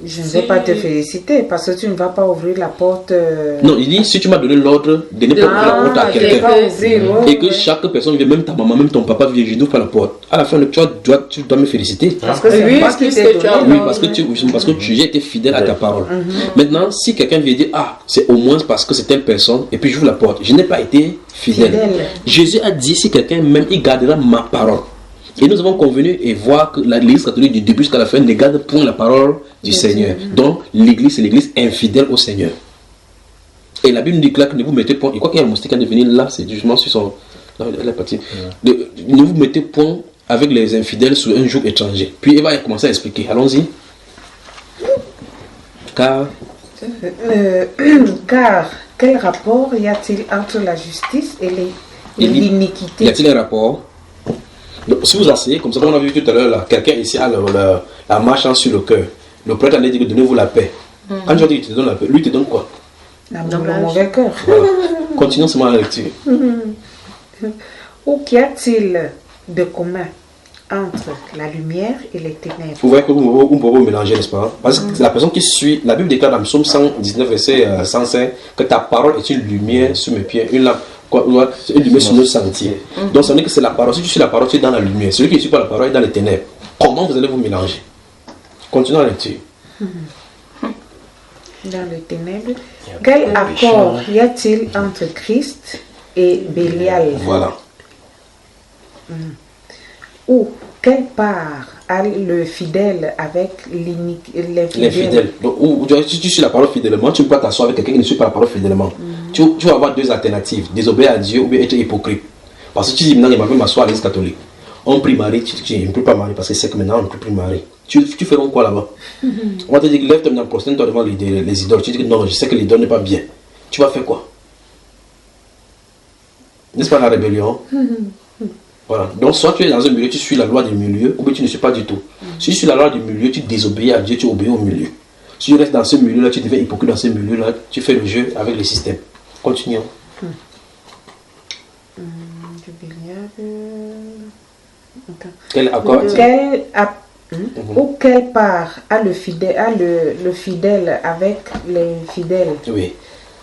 Je ne vais pas te féliciter parce que tu ne vas pas ouvrir la porte. Non, il dit si tu m'as donné l'ordre de ne pas ouvrir la porte à quelqu'un et que chaque personne vient, même ta maman, même ton papa vient, je n'ouvre pas la porte. À la fin, tu dois me féliciter. Parce que c'est moi qui t'ai donné. Oui, parce que tu as été fidèle à ta parole. Maintenant, si quelqu'un vient dire c'est au moins parce que c'est telle personne et puis j'ouvre la porte, je n'ai pas été fidèle. Jésus a dit si quelqu'un même il gardera ma parole. Et nous avons convenu et voir que l'Église catholique du début jusqu'à la fin ne garde point la parole du Seigneur. Donc l'Église, c'est l'Église infidèle au Seigneur. Et la Bible nous dit que ne vous mettez point. Il croit qu'il y a un moustique qui est venu là, c'est justement sur son. Là, la partie. Ne vous mettez point avec les infidèles sur un joug étranger. Puis il va commencer à expliquer. Allons-y. Car quel rapport y a-t-il entre la justice et l'iniquité? Y a-t-il un rapport? Donc, si vous asseyez, comme ça, comme on a vu tout à l'heure, quelqu'un ici a la marche sur le cœur. Le prêtre a dit que donnez-vous la paix. Quand je dis qu'il te donne la paix, lui te donne quoi? Le mauvais cœur. Voilà. Continuons seulement la lecture. Ou qu'y a-t-il de commun entre la lumière et les ténèbres? Vous voyez que vous pouvez mélanger, n'est-ce pas? Parce que la personne qui suit, la Bible déclare dans Psaume 119, verset 105, que ta parole est une lumière sur mes pieds, une lampe. Une lumière sur nos sentiers. Donc ça veut dire que c'est la parole. Si tu suis la parole, tu es dans la lumière. Celui qui ne suit pas la parole est dans les ténèbres. Comment vous allez vous mélanger? Continuons à lecture. Dans les ténèbres. Quel accord y a-t-il entre Christ et Bélial? Voilà. Ou quelle part a le fidèle avec les fidèles? Donc, si tu suis la parole fidèlement, tu ne peux pas t'asseoir avec quelqu'un qui ne suit pas la parole fidèlement. Tu vas avoir deux alternatives: désobéir à Dieu ou bien être hypocrite. Parce que tu dis maintenant, il m'a fait m'asseoir à l'église catholique. On prie Marie, tu ne peux pas marier parce que c'est que maintenant on ne peut plus marier. Tu fais donc quoi là-bas? On va te dire, lève-toi maintenant, prosterne-toi devant les idoles. Tu dis que non, je sais que l'idole n'est pas bien. Tu vas faire quoi? N'est-ce pas la rébellion? Voilà. Donc, soit tu es dans un milieu, tu suis la loi du milieu, ou bien tu ne suis pas du tout. Si tu suis la loi du milieu, tu désobéis à Dieu, tu obéis au milieu. Si tu restes dans ce milieu-là, tu deviens hypocrite dans ce milieu-là, tu fais le jeu avec le système. Continuons. Ou quelle part a le fidèle avec les fidèles? Oui.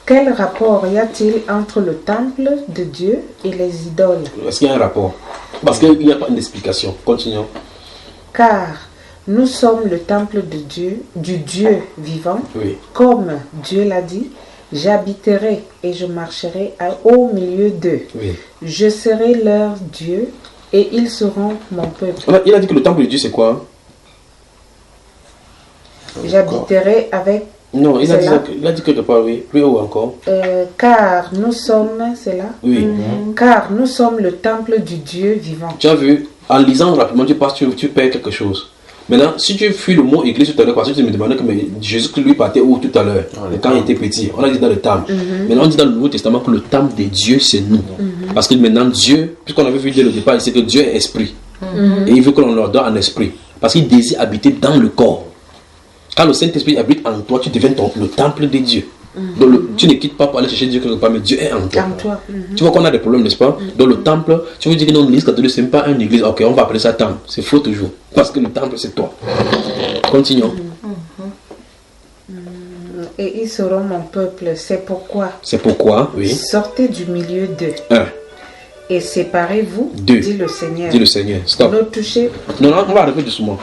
Quel rapport y a-t-il entre le temple de Dieu et les idoles? Est-ce qu'il y a un rapport? Parce qu'il n'y a pas d'explication. Continuons. Car nous sommes le temple de Dieu, du Dieu vivant. Oui. Comme Dieu l'a dit, j'habiterai et je marcherai au milieu d'eux. Oui. Je serai leur Dieu et ils seront mon peuple. Il a dit que le temple de Dieu, c'est quoi? J'habiterai avec... Non, il a dit quelque part, oui. Plus haut encore. Car nous sommes... C'est là? Oui. Car nous sommes le temple du Dieu vivant. Tu as vu, en lisant rapidement, tu perds quelque chose. Maintenant, si tu fuis le mot église tout à l'heure, parce que tu me demandais que Jésus lui partait où tout à l'heure, quand il était petit, on a dit dans le temple. Maintenant, on dit dans le Nouveau Testament que le temple de Dieu, c'est nous. Parce que maintenant, Dieu, puisqu'on avait vu dès le départ, c'est que Dieu est esprit. Et il veut que l'on leur donne un esprit. Parce qu'il désire habiter dans le corps. Quand le Saint-Esprit habite en toi, tu deviens le temple de Dieu. Donc tu ne quittes pas pour aller chercher Dieu quelque part, mais Dieu est en toi. Tu vois qu'on a des problèmes, n'est-ce pas? Dans le temple, tu veux dire que non, l'église catholique, ce n'est pas une église. Ok, on va appeler ça temple. C'est faux toujours. Parce que le temple, c'est toi. Continuons. Et ils seront mon peuple. C'est pourquoi. C'est pourquoi, oui. Sortez du milieu d'eux. Et séparez-vous, dit le Seigneur. Dit le Seigneur. Stop. Ne touchez. Non, on va arrêter doucement.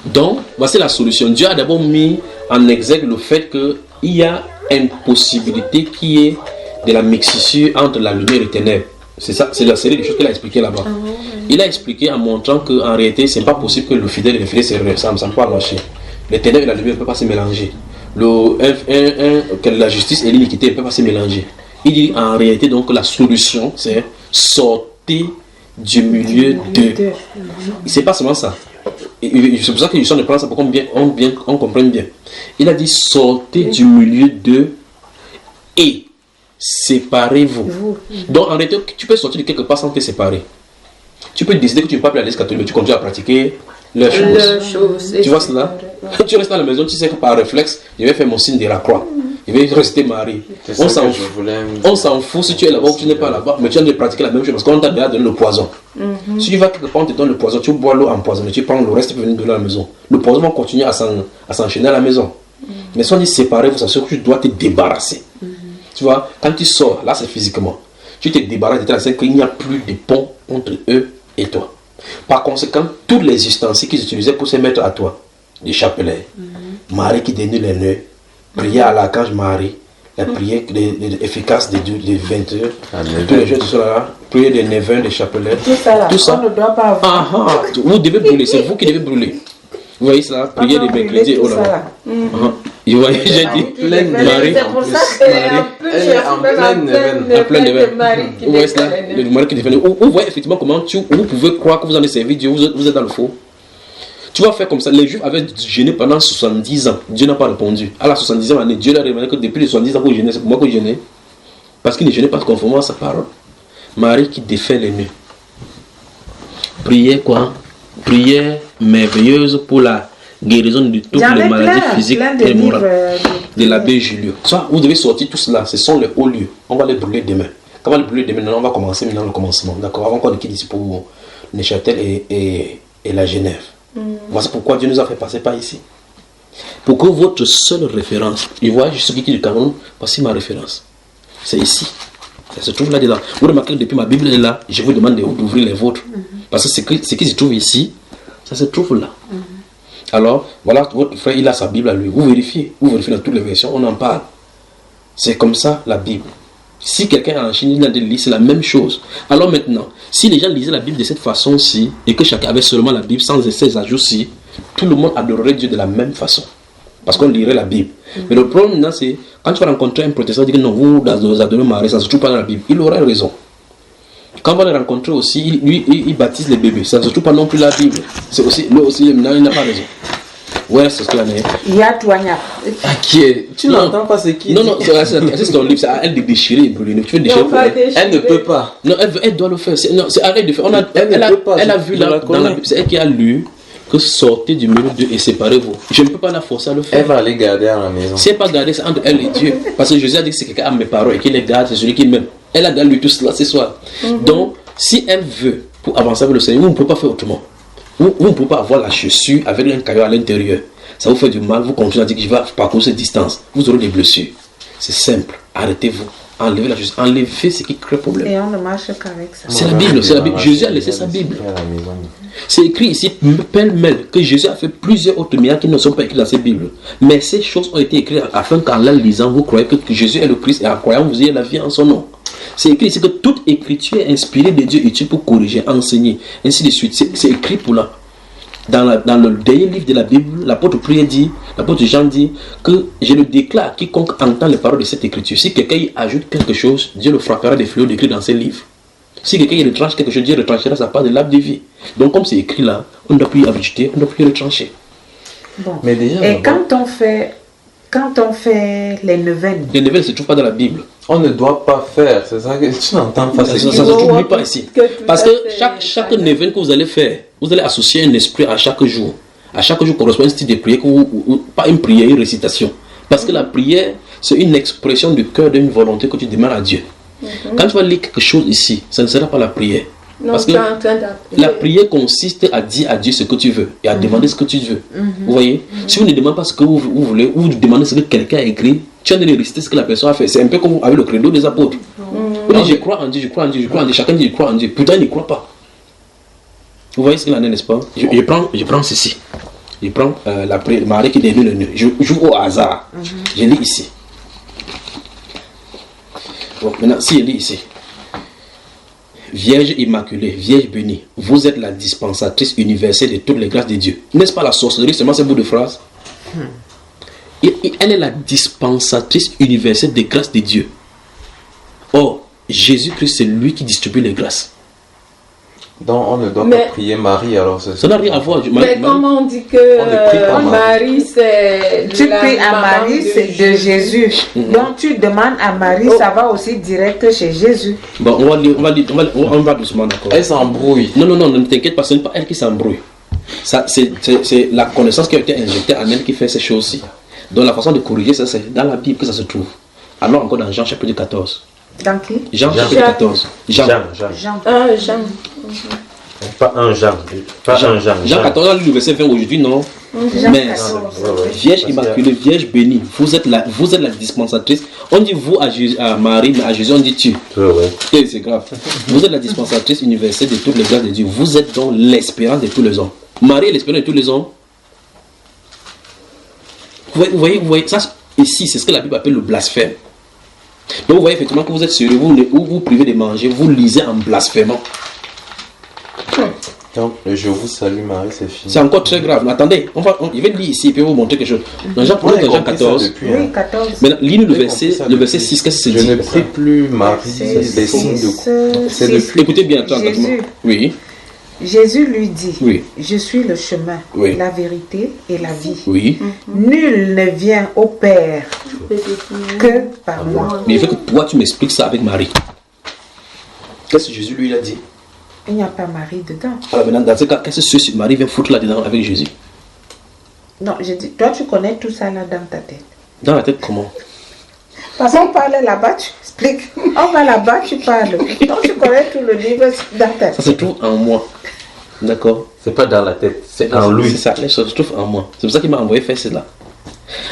Donc, voici la solution. Dieu a d'abord mis en exergue le fait qu'il y a une possibilité qui est de la mixture entre la lumière et les ténèbres. C'est ça, c'est la série des choses qu'il a expliqué là-bas. Il a expliqué en montrant qu'en réalité, c'est pas possible que le fidèle et le fidèle se ressemblent, ça ne peut pas marcher. Les ténèbres et la lumière ne peuvent pas se mélanger. La justice et l'iniquité ne peuvent pas se mélanger. Il dit en réalité donc que la solution, c'est sortir du milieu d'eux. C'est pas seulement ça. C'est pour ça que je suis en prendre ça pour qu'on comprenne bien. Il a dit sortez du milieu d'eux et séparez-vous. Donc en réalité, tu peux sortir de quelque part sans te séparer. Tu peux décider que tu ne vas pas plus à l'église catholique, mais tu continues à pratiquer leurs choses. Tu vois cela? Tu restes à la maison, tu sais que par réflexe, je vais faire mon signe de la croix. Je vais rester marié. On s'en fout si tu es là-bas ou tu n'es pas là-bas, mais tu as de pratiquer la même chose parce qu'on t'a déjà donné le poison. Si tu vas quelque part, on te donne le poison, tu bois l'eau empoisonnée, tu prends le reste, tu peux venir de la maison. Le poison va continuer à s'enchaîner à la maison. Mais si on dit séparer, vous savez que tu dois te débarrasser. Tu vois, quand tu sors, là c'est physiquement. Tu te débarrasses de ta qu'il n'y a plus de pont entre eux et toi. Par conséquent, tous les ustensiles qu'ils utilisaient pour se mettre à toi, des chapelets, Marie qui dénue les nœuds, prière à l'archange Marie, la prière efficace des 20 heures, tous les jours, tout cela, prière des neveux, des chapelets, tout ça, on ne doit pas avoir. Vous devez brûler, c'est vous qui devez brûler. Vous voyez cela, prière des mercredis, oh là. Vous voyez, j'ai dit, pleine Marie. C'est pour ça qu'elle est en pleine neuvaine. Vous voyez cela, le Marie qui défend. Vous voyez effectivement comment vous pouvez croire que vous en avez servi Dieu, vous êtes dans le faux. Tu vas faire comme ça. Les Juifs avaient jeûné pendant 70 ans. Dieu n'a pas répondu. À la 70e année, Dieu leur a révélé que depuis les 70 ans que vous jeûnez, c'est pour moi que vous jeûnez. Parce qu'il ne jeûnait pas conformément à sa parole. Marie qui défait les nœuds. Prière quoi? Prière merveilleuse pour la guérison de toutes les maladies physiques et morales. De l'abbé Julio. Ça, vous devez sortir tout cela. Ce sont les hauts lieux. On va les brûler demain. Quand on va les brûler demain, on va commencer maintenant le commencement. D'accord? Avant qu'on ne quitte ici pour Neuchâtel et la Genève. Voici pourquoi Dieu nous a fait passer par ici. Pour que votre seule référence, il voit, je suis qui du Cameroun, voici ma référence. C'est ici. Ça se trouve là-dedans. Vous remarquez que depuis ma Bible est là, je vous demande d'ouvrir les vôtres. Parce que ce qui se trouve ici, ça se trouve là. Alors, voilà, votre frère, il a sa Bible à lui. Vous vérifiez dans toutes les versions, on en parle. C'est comme ça la Bible. Si quelqu'un en Chine, il a des livres, c'est la même chose. Alors maintenant, si les gens lisaient la Bible de cette façon-ci, et que chacun avait seulement la Bible sans ces ajouts-ci, tout le monde adorerait Dieu de la même façon. Parce qu'on lirait la Bible. Mais le problème maintenant, c'est quand tu vas rencontrer un protestant qui dit que non, vous adorez Marie, ça ne se trouve pas dans la Bible. Il aurait raison. Quand on va le rencontrer aussi, il baptise les bébés. Ça ne se trouve pas non plus la Bible. C'est aussi, lui aussi, maintenant, il n'a pas raison. Ouais, c'est ce qu'il en est. Il y a Toignac. Qui est? Tu n'entends pas c'est qui? Non, c'est ton livre, c'est à elle de déchirer et brûler. Tu veux déchirer pour elle? Elle ne peut pas. Non, elle doit le faire. Non, c'est arrête de faire. Elle a vu là, dans la Bible, c'est elle qui a lu que sortez du milieu d'eux et séparez-vous. Je ne peux pas la forcer à le faire. Elle va aller garder à la maison. Si elle n'est pas gardée, c'est entre elle et Dieu. Parce que Jésus a dit que c'est quelqu'un à mes paroles et qu'il les garde, c'est celui qui m'aime. Elle a déjà lu tout cela ce soir. Donc, si elle veut pour avancer avec le Seigneur. Vous ne pouvez pas faire autrement. Vous ne pouvez pas avoir la chaussure avec un caillou à l'intérieur. Ça vous fait du mal, vous continuez à dire que je vais parcourir cette distance. Vous aurez des blessures. C'est simple. Arrêtez-vous. Enlevez la chaussure. Enlevez ce qui crée problème. Et on ne marche qu'avec ça. C'est la Bible. C'est la Bible. Jésus a laissé sa Bible. C'est écrit ici, pêle-mêle, que Jésus a fait plusieurs autres miracles qui ne sont pas écrits dans cette Bible. Mais ces choses ont été écrites afin qu'en la lisant, vous croyez que Jésus est le Christ et en croyant, vous ayez la vie en son nom. C'est écrit ici que toute écriture est inspirée de Dieu, utile pour corriger, enseigner, ainsi de suite. C'est écrit pour là. Dans le dernier livre de la Bible, l'apôtre Jean dit que je le déclare, quiconque entend les paroles de cette écriture. Si quelqu'un y ajoute quelque chose, Dieu le frappera des fléaux décrits dans ses livres. Si quelqu'un y retranche quelque chose, Dieu retranchera sa part de l'arbre de vie. Donc comme c'est écrit là, on ne doit plus y ajouter, on ne doit plus y retrancher. Bon. Mais déjà, et quand on fait les neuvaines. Les neuvaines ne se trouvent pas dans la Bible. On ne doit pas faire, c'est ça que tu n'entends pas. Ça ne se trouve pas ici. Parce que chaque neuvaine que vous allez faire, vous allez associer un esprit à chaque jour. À chaque jour correspond un style de prière, pas une prière, une récitation. Parce que la prière, c'est une expression du cœur d'une volonté que tu demandes à Dieu. Quand tu vas lire quelque chose ici, ça ne sera pas la prière. Non, parce que la prière consiste à dire à Dieu ce que tu veux et à demander ce que tu veux. Vous voyez? Si vous ne demandez pas ce que vous voulez, ou vous demandez ce que quelqu'un a écrit, tu as de réciter ce que la personne a fait. C'est un peu comme avec le credo des apôtres. Vous dites, je crois en Dieu, je crois en Dieu, je crois en Dieu. Chacun dit, je crois en Dieu. Putain, il ne croit pas. Vous voyez ce qu'il en est, n'est-ce pas? Je prends ceci. Je prends la prière, Marie qui dénue le nœud. Je joue au hasard. Je lis ici. Bon, maintenant, si je lis ici. Vierge immaculée, Vierge bénie, vous êtes la dispensatrice universelle de toutes les grâces de Dieu. N'est-ce pas la sorcellerie, seulement ce bout de phrase? Elle est la dispensatrice universelle des grâces de Dieu. Or, Jésus-Christ, c'est lui qui distribue les grâces. Donc, on ne doit pas prier Marie, alors c'est ça n'a rien à voir. Mais comment on dit que Marie, c'est... Tu pries à Marie, c'est de Jésus. Donc, tu demandes à Marie, ça va aussi direct chez Jésus. Bon, on va doucement, d'accord. Elle s'embrouille. Non, ne t'inquiète pas, ce n'est pas elle qui s'embrouille. C'est la connaissance qui a été injectée en elle qui fait ces choses-ci. Donc, la façon de corriger ça, c'est dans la Bible que ça se trouve. Alors, encore dans Jean chapitre 14. Dans qui? Jean chapitre 14. Jean. Pas un Jean. Jean 14, on lit le verset 20 aujourd'hui, non? Mais Vierge immaculée, Vierge bénie, vous êtes la dispensatrice. On dit vous à Marie, mais à Jésus on dit tu. Et c'est grave. Vous êtes la dispensatrice universelle de toutes les grâces de Dieu. Vous êtes donc l'espérance de tous les hommes. Marie est l'espérance de tous les hommes. Vous voyez, ça ici, c'est ce que la Bible appelle le blasphème. Donc vous voyez effectivement que vous êtes sérieux, vous privez de manger, vous lisez en blasphémant. Donc, je vous salue Marie, c'est fini. C'est encore très grave. Mais attendez, je vais lire ici et puis vous montrer quelque chose. Dans Jean 14. Oui, 14. Maintenant, lis-nous le verset 6. Qu'est-ce que c'est dit? Je ne prie plus Marie, les signes de croix. C'est depuis. Écoutez bien, attends. Oui. Jésus lui dit, oui. Je suis le chemin, la vérité et la vie. Oui. Nul ne vient au Père que par moi. Mais il faut que toi tu m'expliques ça avec Marie. Qu'est-ce que Jésus lui a dit? Il n'y a pas Marie dedans. Alors maintenant, dans ce cas, qu'est-ce que Marie vient foutre là-dedans avec Jésus? Non, je dis, toi tu connais tout ça là dans ta tête. Dans la tête comment? Parce qu'on parle là-bas, tu expliques. On va là-bas, tu parles. Donc tu connais tout le livre dans ta tête. Ça se trouve en moi. D'accord? C'est pas dans la tête, c'est en lui. C'est ça, ça se trouve en moi. C'est pour ça qu'il m'a envoyé faire cela.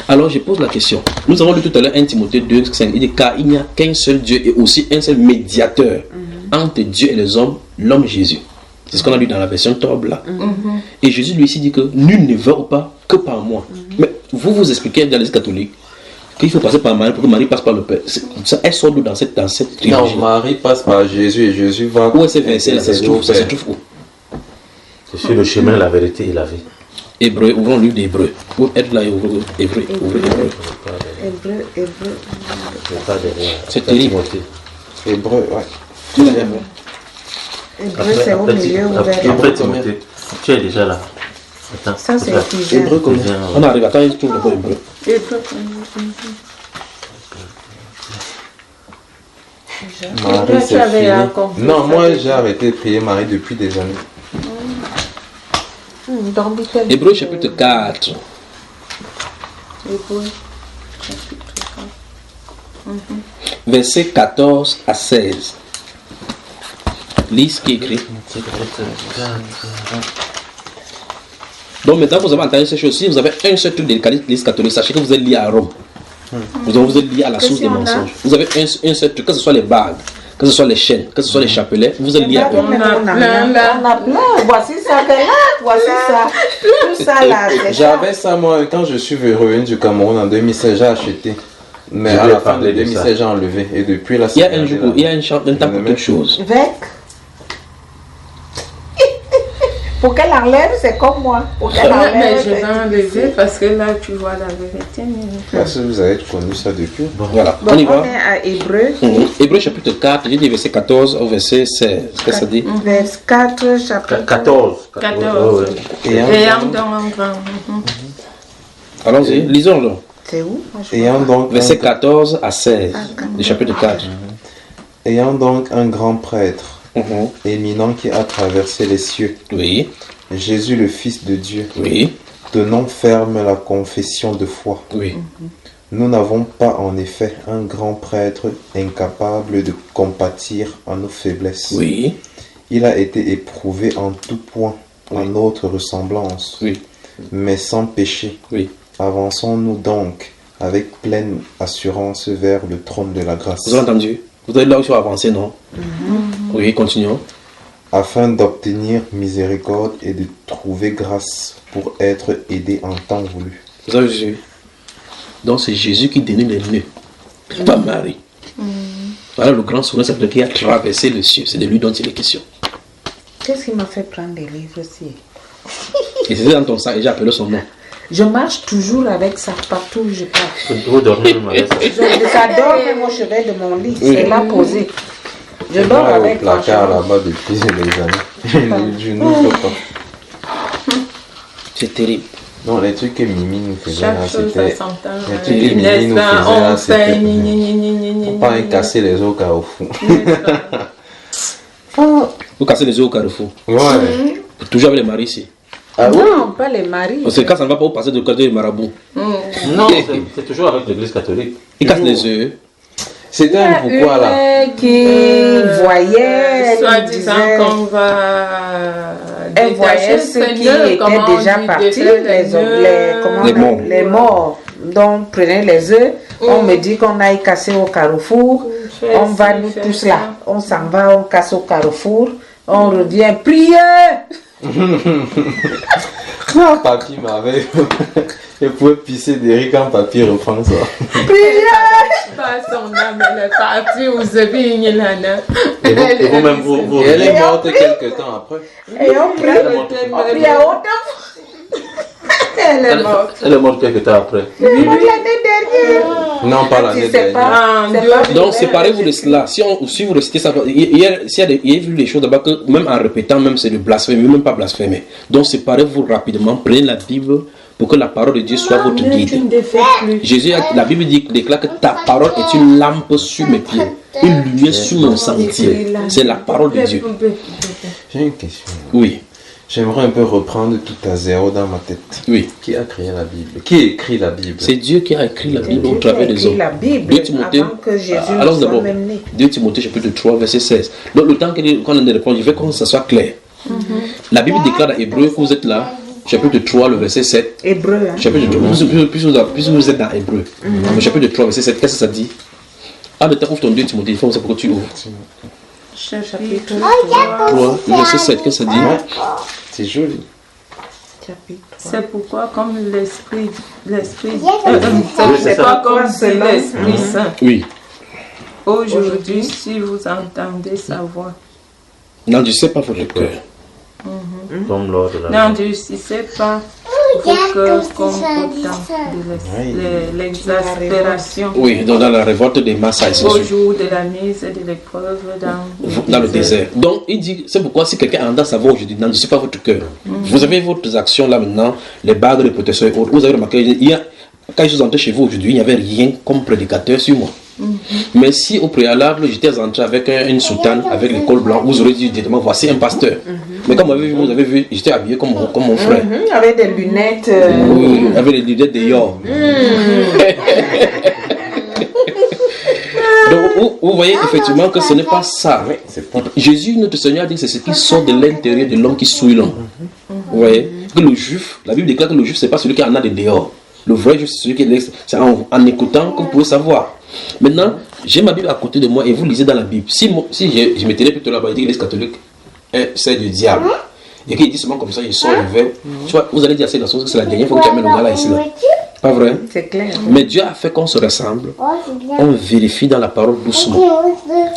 Alors je pose la question. Nous avons lu tout à l'heure 1 Timothée 2, 5. Il dit car il n'y a qu'un seul Dieu et aussi un seul médiateur entre Dieu et les hommes, l'homme Jésus. C'est ce qu'on a lu dans la version Torbe là. Et Jésus lui ici dit que nul ne va pas que par moi. Mais vous expliquez dans l'Église catholique qu'il faut passer par Marie pour que Marie passe par le Père. Elle sort d'où dans cette religion? Non, Marie passe par Jésus et Jésus va. Où est ce verset là? Ça se trouve où? Je suis le chemin, la vérité et la vie. Hébreu, ouvrons le livre d'Hébreu. Où êtes là, Hébreu. Hébreu. C'est terrible. Hébreu, ouais. Hébreu, c'est au milieu ouvert. Après Timothée, tu es déjà là. Attends. Ça, c'est Éphésiens. Hébreu, comment? On arrive, attends, il trouve le bon Hébreu. Marie, c'est fini. Non, moi j'ai arrêté de prier Marie depuis des années. Hébreu chapitre 4. Hébreu chapitre 4. Verset 14 à 16. Lise qui écrit. Donc maintenant vous avez entendu ces choses. Si vous avez un seul truc de l'Église catholique, sachez que vous êtes lié à Rome. Vous êtes lié à la source des mensonges. Vous avez un seul truc, que ce soit les bagues, que ce soit les chaînes, que ce soit les chapelets, vous êtes lié à eux. On a plein. Voici ça, voici ça. Tout ça là. J'avais ça moi quand je suis revenu du Cameroun en 2016, j'ai acheté. Mais à la fin de 2016, j'ai enlevé. Et depuis là, il y a un jour, il y a un temps pour toute chose. Pour qu'elle enlève, c'est comme moi. Pour qu'elle enlève, mais je vais enlever parce que là, tu vois la vérité. Parce que vous avez connu ça depuis. Voilà, on y va. On est à Hébreu. Hébreu chapitre 4, j'ai dit verset 14 au verset 16. Qu'est-ce que ça dit? Verset 4, chapitre 14. Ayant donc un grand. Allons-y, lisons-le. C'est où? Ayant donc verset 14 à 16 du chapitre 4. Ayant donc un grand prêtre éminent qui a traversé les cieux. Oui. Jésus le Fils de Dieu. Oui. Tenons ferme la confession de foi. Oui. Nous n'avons pas en effet un grand prêtre incapable de compatir à nos faiblesses. Oui. Il a été éprouvé en tout point à notre ressemblance. Oui. Mais sans péché. Oui. Avançons-nous donc avec pleine assurance vers le trône de la grâce. Vous avez entendu? Vous êtes là où il faut avancer, non? Oui, continuons. Afin d'obtenir miséricorde et de trouver grâce pour être aidé en temps voulu. Vous avez vu? Donc c'est Jésus qui dénouait les nœuds, pas Marie. Voilà le grand souverain, c'est qui a traversé le ciel. C'est de lui dont il est question. Qu'est-ce qui m'a fait prendre des livres aussi? Et c'était dans ton sac et j'ai appelé son nom. Je marche toujours avec ça partout où je passe. Vous dormez même avec ça. Ça dort même au chevet de mon lit. C'est là posé. Je dors avec le placard là-bas depuis des années. Je n'ouvre pas. C'est terrible. Non, les trucs que Mimi nous faisait là, c'était... Les trucs que Il Mimi laisse nous ça, faisait là, on c'était... fait... Faut pas casser les os au carrefour. Vous cassez les yeux au carrefour. Ouais. Toujours avec les maris ici. Ah oui? Non, pas les maris. Parce que quand ça ne va pas, vous passez de côté du marabout. Non, c'est toujours avec l'église catholique. Il casse les yeux. C'était un pourquoi là? Qui voyait, soit disant qu'on va elle voyait ceux qui étaient déjà partis, les morts. Donc prenez les œufs, on me dit qu'on aille casser au carrefour, on va nous tous là, on s'en va, on casse au carrefour, on revient, priez. Papy m'avait... Je pouvais pisser d'Eric quand papy reprend ça. Pas son âme, elle est partie où se vigne l'ana. Et vous-même, vous... Elle est morte quelques temps après. Et on prie à autant. Elle est morte. Elle est morte quelques temps après. L'année dernière. Non, pas l'année dernière. Donc séparez-vous de cela. Si vous récitez ça, il y a vu les choses d'abord que même en répétant, même c'est de blasphémer, même pas blasphémer. Donc séparez-vous rapidement, prenez la Bible pour que la parole de Dieu soit votre guide. Jésus, la Bible déclare que ta parole est une lampe sur mes pieds, une lumière sur mon sentier. C'est la parole de Dieu. J'ai une question. Oui. J'aimerais un peu reprendre tout à zéro dans ma tête. Oui. Qui a créé la Bible? Qui écrit la Bible? C'est Dieu qui a écrit la Bible au travers des hommes. La Bible, 2 Timothée, avant que Jésus alors soit d'abord, même né. 2 Timothée chapitre 3 verset 16. Donc le temps qu'on a des réponses, je veux que ça soit clair. La Bible déclare dans Hébreu que vous êtes là, chapitre 3, le verset 7. Hébreu, hein? Chapitre 3, puisque vous êtes dans Hébreu. Le chapitre 3, verset 7, qu'est-ce que ça dit? Ah, mais tu ouvres ton 2 Timothée, il faut que pourquoi tu ouvres. Chapitre 3, le verset 7, qu'est-ce que ça dit? C'est joli. C'est pourquoi comme l'Esprit c'est pas comme c'est l'Esprit Saint. Oui. Aujourd'hui, si vous entendez sa voix. N'endurcissez pas votre cœur. Comme lors de la N'endurcissez pas vos cœurs comme au temps de l'exaspération. Oui, dans la révolte des masses. Au jour de la mise et de l'épreuve dans le désert. Donc, il dit, c'est pourquoi si quelqu'un entend sa voix aujourd'hui, n'endurcissez pas votre cœur. Vous avez vos actions là maintenant, les bagues de protection et autres. Vous avez remarqué, quand je suis entré chez vous aujourd'hui, il n'y avait rien comme prédicateur sur moi. Mais si au préalable j'étais entré avec une soutane, avec le col blanc, vous aurez dit directement voici un pasteur. Mais comme vous avez vu, j'étais habillé comme mon frère. Avec des lunettes. Oui, avec les lunettes de Yor. Donc vous voyez effectivement que ce n'est pas ça. Jésus, notre Seigneur, dit que c'est ce qui sort de l'intérieur de l'homme qui souille l'homme. Vous voyez que le juif, la Bible déclare que le juif, c'est pas celui qui en a de dehors. Le vrai juif, c'est celui qui est c'est en écoutant que vous pouvez savoir. Maintenant, j'ai ma Bible à côté de moi et vous lisez dans la Bible. Si je me tenais plutôt là-bas, il dit que l'Église catholique, c'est du diable. Et qu'il dit seulement comme ça, il sort le verre. Tu vois, vous allez dire assez dans ce que c'est la dernière fois que tu amènes le gars là ici. Là. Pas vrai? C'est clair. Mais Dieu a fait qu'on se ressemble. On vérifie dans la parole doucement.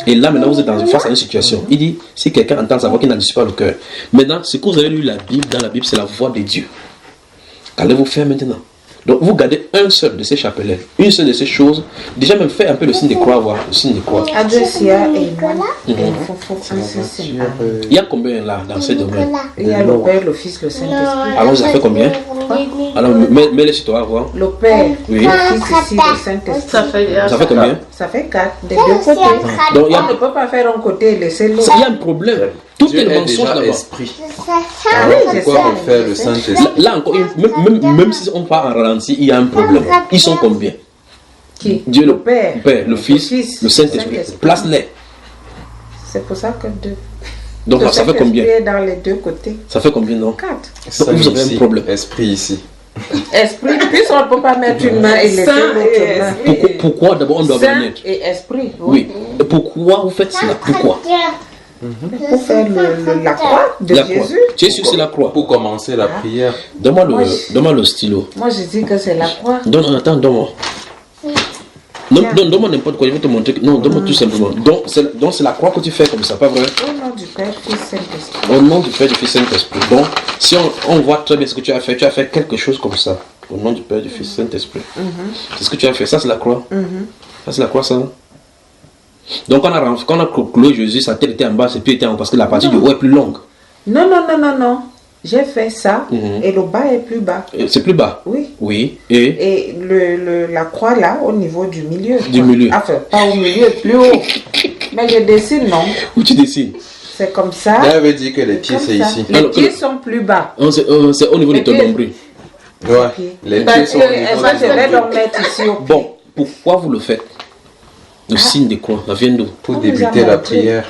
Et là, maintenant, vous êtes face à une situation. Il dit, si quelqu'un entend sa voix qui n'adoucit pas le cœur. Maintenant, ce que vous avez lu la Bible, dans la Bible, c'est la voix de Dieu. Qu'allez-vous faire maintenant? Donc, vous gardez un seul de ces chapelets, une seule de ces choses. Déjà, même fait un peu le signe de croix, voir le signe de croix. Il y a combien là, dans ces domaines? Il y a le Père, le Fils, le Saint-Esprit. Alors, ça fait combien? Alors, mets-les sur toi, voir. Le Père, le Fils ici, le Saint-Esprit. Ça fait combien? Ça fait 4, des deux côtés. Donc, on ne peut pas faire un côté et laisser l'autre. Il y a un problème. Tout est le mensonge là-bas. Pourquoi refaire le Saint-Esprit? Là encore, même si on part en ralenti, il y a un problème. Ils sont combien? Qui? Dieu le Père, le Fils, le Saint-Esprit. Place-les. C'est pour ça que deux. Donc ça fait combien? Dans les deux côtés. Ça fait combien, non? 4. Donc, vous avez un problème. Esprit ici. Esprit, puisqu'on ne peut pas mettre une main et laisser l'autre main. Pourquoi d'abord on doit mettre? Et esprit. Oui. Et pourquoi vous faites cela? Pourquoi? Pour faire la croix de Jésus. Tu es sûr que c'est la croix? Pour commencer la prière. Donne-moi le stylo. Moi je dis que c'est la croix. Attends, donne-moi. Donne-moi n'importe quoi, je vais te montrer. Non, donne-moi tout simplement. Donc c'est la croix que tu fais comme ça, pas vrai? Au nom du Père, du Fils, Saint-Esprit. Au nom du Père, du Fils, Saint-Esprit. Donc, si on voit très bien ce que tu as fait quelque chose comme ça. Au nom du Père, du Fils, Saint-Esprit. C'est ce que tu as fait. Ça, c'est la croix. Ça, c'est la croix, ça. Donc, quand on a cloué Jésus, sa tête était en bas, ses pieds étaient en haut, parce que la partie du haut est plus longue. Non. J'ai fait ça et le bas est plus bas. C'est plus bas? Oui. Oui. Et la croix là, au niveau du milieu. Du milieu. Enfin, pas au milieu, plus haut. Mais je dessine, non? Où tu dessines? C'est comme ça. Là, veut dire que les pieds, c'est ici. Les pieds sont plus bas. C'est au niveau de ton nombril. Ouais. Les pieds sont au niveau de je vais donc mettre ici au pied. Bon, pourquoi vous le faites? Le signe de quoi? Ça vient d'où? Pour débuter la prière.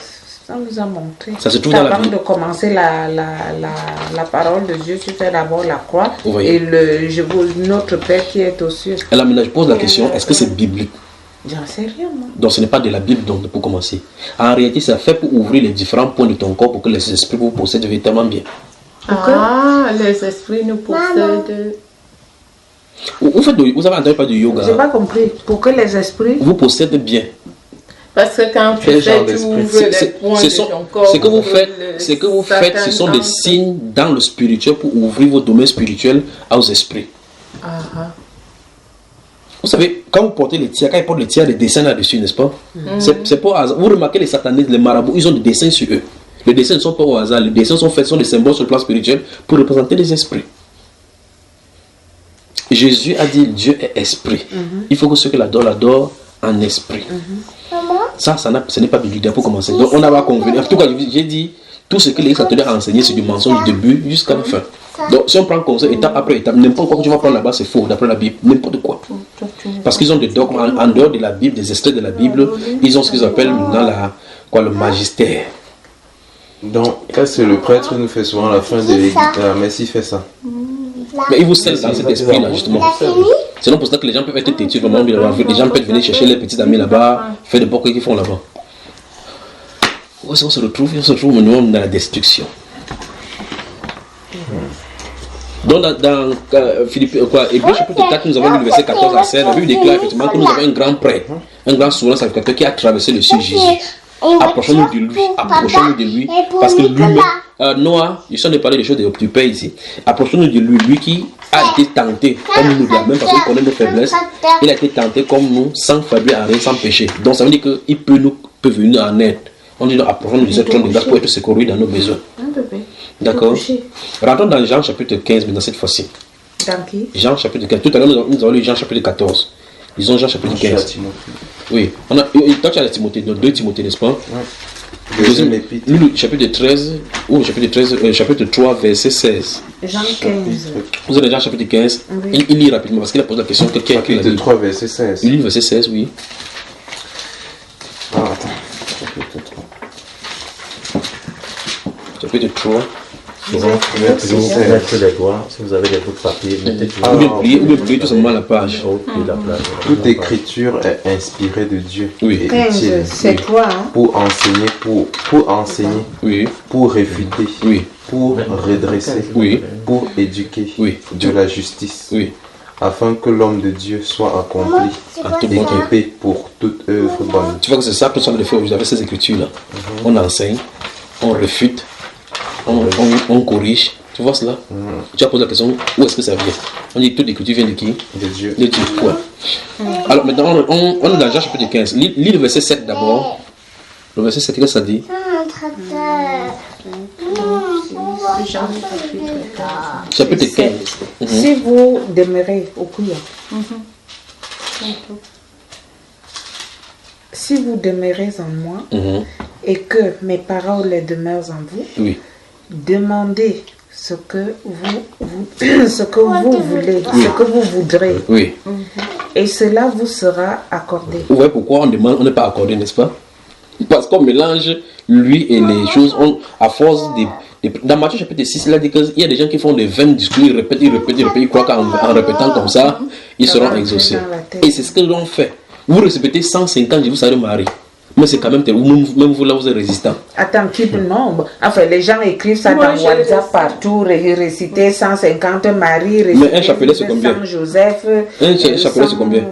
Ça nous a montré. Ça se trouve dans la Bible. Avant de commencer la parole de Dieu, tu fais d'abord la croix. Et notre Père qui est aux cieux. Alors maintenant, je pose la question, est-ce que c'est biblique? J'en sais rien, moi. Donc ce n'est pas de la Bible donc, pour commencer. En réalité, ça fait pour ouvrir les différents points de ton corps pour que les esprits vous possèdent véritablement bien. Les esprits nous possèdent. Vous avez entendu parler du yoga? Je n'ai pas compris. Pour que les esprits vous possèdent bien. Parce que quand tu fais, tu ouvres les points de ton corps. Ce que vous faites, ce sont des signes dans le spirituel pour ouvrir vos domaines spirituels aux esprits. Vous savez, quand vous portez les tiers, quand ils portent les tiers, des dessins là-dessus, n'est-ce pas? C'est pas au hasard. Vous remarquez les satanistes, les marabouts, ils ont des dessins sur eux. Les dessins ne sont pas au hasard. Les dessins sont faits, sont des symboles sur le plan spirituel pour représenter les esprits. Jésus a dit Dieu est esprit. Il faut que ceux qui l'adorent en esprit. Ça ce n'est pas biblique pour commencer. Donc on a convenu. En tout cas, j'ai dit tout ce que l'Église catholique a enseigné, c'est du mensonge du début jusqu'à la fin. Donc si on prend comme ça, étape après étape, n'importe quoi que tu vas prendre là-bas, c'est faux, d'après la Bible. N'importe quoi. Parce qu'ils ont des dogmes en dehors de la Bible, des extraits de la Bible. Ils ont ce qu'ils appellent maintenant le magistère. Donc, c'est le prêtre qui nous fait souvent à la fin de la messe, il fait ça. Mais il vous scelle dans cet esprit-là, justement. C'est pour ça que les gens peuvent être têtus. Les gens peuvent venir chercher les petits amis là-bas, faire des bocaux qu'ils font là-bas. Où est-ce qu'on se retrouve? On se retrouve au niveau de la destruction. Donc, dans Hébreux chapitre 4, nous avons lu le verset 14 à 16. La Bible déclare effectivement que nous avons un grand prêtre, un grand souverain sacrificateur qui a traversé le ciel Jésus. Approchons-nous de lui, parce que lui-même, Noah, je suis en train de parler des choses du Père ici. Approchons-nous de lui qui a été tenté comme nous, même parce qu'il connaît nos faiblesses. Il a été tenté comme nous, sans faiblir en rien, sans péché. Donc ça veut dire qu'il peut venir en aide. On dit approchons-nous de cette trône de grâce pour être secourus dans nos besoins. D'accord? Rentrons dans Jean chapitre 15, mais dans cette fois-ci. Dans qui? Jean chapitre 15. Tout à l'heure, nous avons lu Jean chapitre 14. Disons Jean chapitre 15. Oui. Toi, tu as la Timothée, donc 2 Timothée, n'est-ce pas? Deuxième épître. Le chapitre 13, ou chapitre 3, verset 16. Jean 15. Vous avez Jean chapitre 15. Oui. Il lit rapidement parce qu'il a posé la question. Chapitre 3, verset 16. Il lit verset 16, oui. Toi, mettre les doigts, si vous avez des bouts de papier, mettez tout. Ou plier tout simplement la page. Toute écriture est inspirée de Dieu. Oui. C'est quoi, hein? Pour enseigner, pour enseigner, oui. Pour réfuter, oui. Pour redresser, oui. Pour éduquer, oui. De la justice, oui. Afin que l'homme de Dieu soit accompli, équipé pour toute œuvre bonne. Tu vois que c'est ça que nous sommes les faits aujourd'hui avec ces écritures-là. On enseigne, on réfute, on corrige. Tu vois cela? Tu as posé la question, où est-ce que ça vient? On dit que toute l'écriture vient de qui? De Dieu. De Dieu, ouais. Alors maintenant, on est dans Jean chapitre 15. Lis le verset 7 d'abord. Le verset 7, qu'est-ce que ça dit? Chapitre 15. Si vous demeurez au couillon, si vous demeurez en moi et que mes paroles demeurent en vous, oui. Demandez ce que vous voulez, ce que vous voudrez. Oui. Et cela vous sera accordé. Vous voyez pourquoi on demande, on n'est pas accordé, n'est-ce pas? Parce qu'on mélange lui et les choses, à force dans Matthieu chapitre 6, il a dit qu'il y a des gens qui font des vains discours, ils répètent, ils croient qu'en répétant comme ça, ils seront exaucés. Et c'est ce que l'on fait. Vous répétez 150, je vous savez Marie. Mais c'est quand même même vous là, vous êtes résistant. Attends, type nombre. Enfin, les gens écrivent ça dans WhatsApp partout, réciter 150 Marie, mais un chapelet c'est combien? 100 Joseph. Un chapelet c'est combien?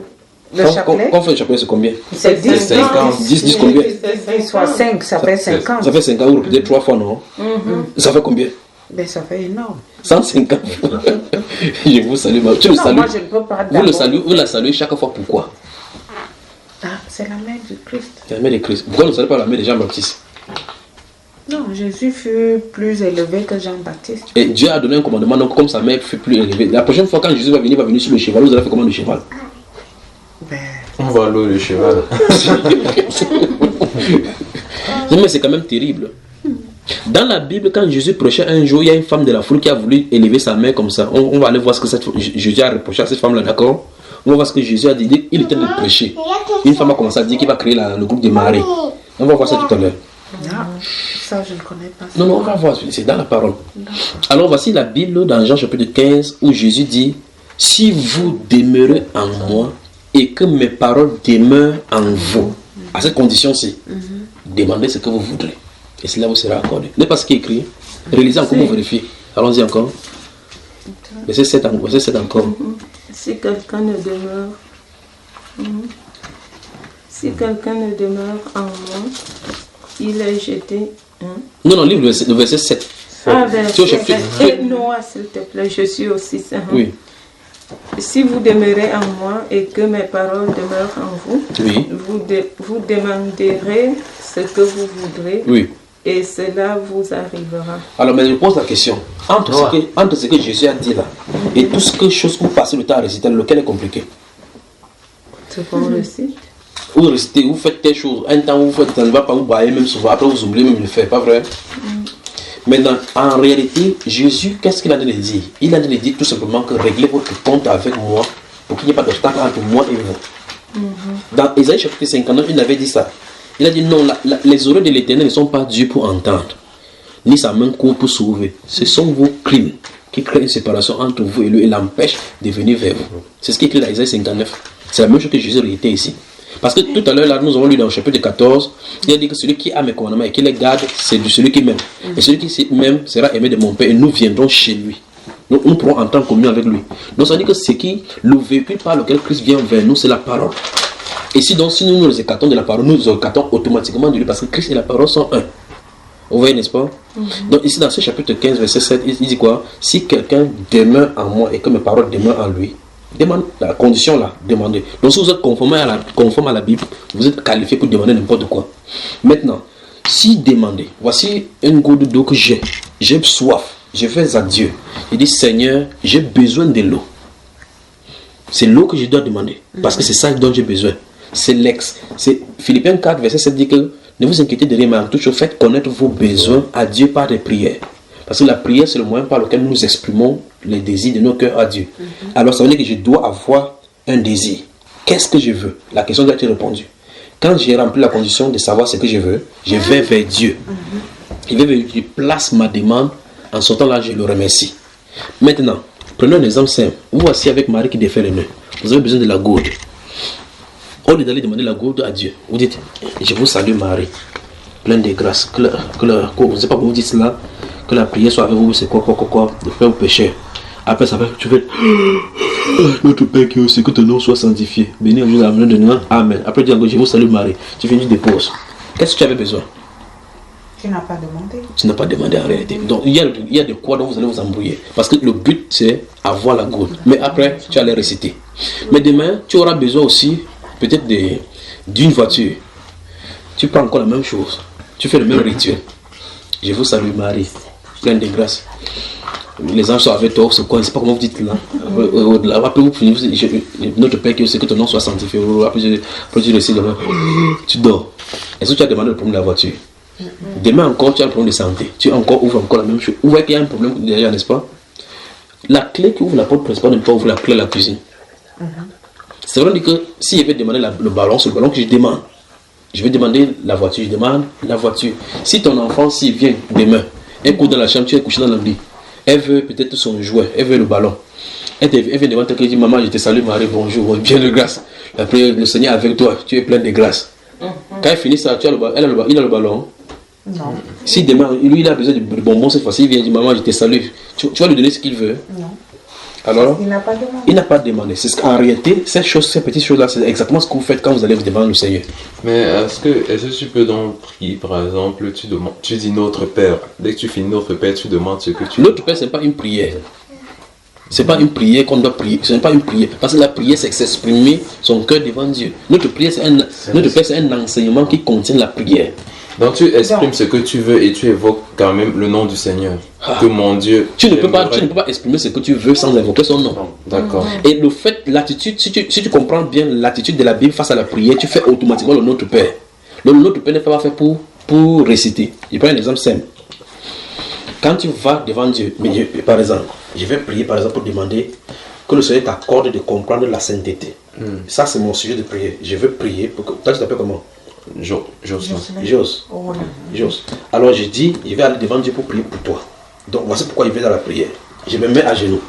Le chapelet? Quand on fait un chapelet c'est combien? C'est 10. 50. 10 combien? Soit 5, ça fait 50. Ça fait 50, vous répétez 3 fois, non? Ça fait combien? Ben, ça fait énorme. 150. Je vous salue. Tu le salues. Moi, je ne peux pas vous la saluez chaque fois, pourquoi? Ah, c'est la mère du Christ. C'est la mère de Christ. Pourquoi ne saluez pas la mère de Jean-Baptiste? Non, Jésus fut plus élevé que Jean-Baptiste. Et Dieu a donné un commandement, donc comme sa mère fut plus élevée. La prochaine fois quand Jésus va venir sur le cheval, vous allez faire comment le cheval? Ben... On va louer le cheval. Mais c'est quand même terrible. Dans la Bible, quand Jésus prêchait un jour, il y a une femme de la foule qui a voulu élever sa mère comme ça. On va aller voir ce que Jésus a reproché à cette femme-là, d'accord? On va voir ce que Jésus a dit. Il était de prêcher. Une femme a commencé à dire qu'il va créer le groupe de Marie. On va voir ça tout à l'heure. Non, ça je ne connais pas. Non, on va voir, c'est dans la parole. Alors voici la Bible dans Jean chapitre 15 où Jésus dit: si vous demeurez en moi et que mes paroles demeurent en vous, à cette condition-ci, demandez ce que vous voudrez. Et cela vous sera accordé. N'est pas ce qui est écrit. Réalisez encore, vous vérifiez. Allons-y encore. Verset 7 encore. Si quelqu'un ne demeure, si quelqu'un ne demeure en moi, il est jeté. Non, livre le verset 7. Ah, verset 7. Et Noah, s'il te plaît, je suis aussi. Oui. Si vous demeurez en moi et que mes paroles demeurent en vous, oui. vous demanderez ce que vous voudrez. Oui. Et cela vous arrivera. Alors, mais je pose la question. Entre ce que Jésus a dit là et tout ce que chose que vous passez le temps à réciter, lequel est compliqué? C'est qu'on récite. Vous récitez, vous faites telle chose. Un temps, vous faites, ça ne va pas vous bailler même souvent. Après, vous oubliez même le faire, pas vrai? Maintenant, en réalité, Jésus, qu'est-ce qu'il a dit de dire? Il a dit de dire tout simplement que réglez votre compte avec moi pour qu'il n'y ait pas d'obstacle entre moi et vous. Dans Ésaïe chapitre 59, il avait dit ça. Il a dit non, les oreilles de l'Éternel ne sont pas dues pour entendre, ni sa main courte pour sauver. Ce sont vos crimes qui créent une séparation entre vous et lui et l'empêchent de venir vers vous. C'est ce qui est écrit dans Ésaïe 59. C'est la même chose que Jésus réité ici. Parce que tout à l'heure, là, nous avons lu dans le chapitre 14, il a dit que celui qui a mes commandements et qui les garde, c'est de celui qui m'aime. Et celui qui m'aime sera aimé de mon Père et nous viendrons chez lui. Donc nous pourrons entrer en communion avec lui. Donc ça veut dire que c'est qui le véhicule par lequel Christ vient vers nous, c'est la parole. Et si nous nous écartons de la parole, nous nous écartons automatiquement de lui parce que Christ et la parole sont un. Vous voyez, n'est-ce pas? Donc ici dans ce chapitre 15, verset 7, il dit quoi? Si quelqu'un demeure en moi et que mes paroles demeurent en lui, demande la condition là, demandez. Donc si vous êtes conforme à la Bible, vous êtes qualifié pour demander n'importe quoi. Maintenant, si demandez, voici une goutte d'eau que j'ai soif, je fais à Dieu. Je dis Seigneur, j'ai besoin de l'eau. C'est l'eau que je dois demander parce que c'est ça dont j'ai besoin. C'est Philippiens 4, verset 7 dit que ne vous inquiétez de rien, mais en toute chose, faites connaître vos besoins à Dieu par des prières. Parce que la prière, c'est le moyen par lequel nous exprimons les désirs de nos cœurs à Dieu. Alors, ça veut dire que je dois avoir un désir. Qu'est-ce que je veux? La question doit être répondue. Quand j'ai rempli la condition de savoir ce que je veux, je vais vers Dieu. je place ma demande, en sortant là, je le remercie. Maintenant, prenons un exemple simple. Vous voici avec Marie qui défait les nœuds. Vous avez besoin de la gourde. Au lieu d'aller demander la gourde à Dieu, vous dites, je vous salue Marie, pleine de grâce. Je ne sais pas comment vous dites cela, que la prière soit avec vous, c'est quoi, de faire vos péchés. Après, ça va, tu fais, notre Père qui est au ciel, que ton nom soit sanctifié. Béni au Dieu de nous. Amen. Après, tu dis, je vous salue Marie. Tu finis, tu déposes. Qu'est-ce que tu avais besoin? Tu n'as pas demandé. Tu n'as pas demandé en réalité. Donc, il y a de quoi dont vous allez vous embrouiller. Parce que le but, c'est avoir la gourde. Mais après, tu allais réciter. Mais demain, tu auras besoin aussi, peut-être d'une voiture. Tu prends encore la même chose. Tu fais le même rituel. Je vous salue Marie, pleine de grâce. Les anges sont avec toi, c'est quoi? Je ne sais pas comment vous dites là. Après, vous finissez, notre Père qui est, c'est que ton nom soit sanctifié. Après, tu récites, tu dors. Est-ce que tu as demandé le problème de la voiture? Demain encore, tu as un problème de santé. Tu ouvres encore la même chose. Vous voyez qu'il y a un problème derrière, n'est-ce pas? La clé qui ouvre la porte principale ne peut pas ouvrir la clé de la cuisine. C'est vrai que si je vais demander le ballon, c'est le ballon que je demande. Je vais demander la voiture, je demande la voiture. Si ton enfant, s'il vient demain, elle court dans la chambre, tu es couché dans l'abri. Elle veut peut-être son jouet, elle veut le ballon. Elle vient devant toi et dit, maman, je te salue Marie, bonjour, bien de grâce. Après, le Seigneur est avec toi, tu es plein de grâce. Quand elle finit ça, il a le ballon. Non. Si demain, lui, il a besoin de bonbons cette fois-ci, il vient dire, maman, je te salue. Tu vas lui donner ce qu'il veut? Non. Alors, il n'a pas demandé. Il n'a pas demandé. C'est qu'en réalité, ces petites choses-là, c'est exactement ce que vous faites quand vous allez vous demander le Seigneur. Mais est-ce que tu peux donc prier, par exemple, tu dis notre Père. Dès que tu finis notre Père, tu demandes ce que tu veux. Notre Père, ce n'est pas une prière. Ce n'est pas une prière qu'on doit prier. Ce n'est pas une prière. Parce que la prière, c'est s'exprimer son cœur devant Dieu. Notre Père, c'est un enseignement qui contient la prière. Donc tu exprimes ce que tu veux et tu évoques quand même le nom du Seigneur. Que mon Dieu. Tu ne peux pas exprimer ce que tu veux sans évoquer son nom. D'accord. Et le fait, l'attitude, si tu comprends bien l'attitude de la Bible face à la prière, tu fais automatiquement le Notre Père. Le Notre Père n'est pas fait pour réciter. Je prends un exemple simple. Quand tu vas devant Dieu, par exemple, je vais prier par exemple pour demander que le Seigneur t'accorde de comprendre la sainteté. Ça, c'est mon sujet de prière. Je veux prier pour que. Toi, tu t'appelles comment? Jos. Alors je dis, je vais aller devant Dieu pour prier pour toi. Donc voici pourquoi je vais dans la prière. Je me mets à genoux.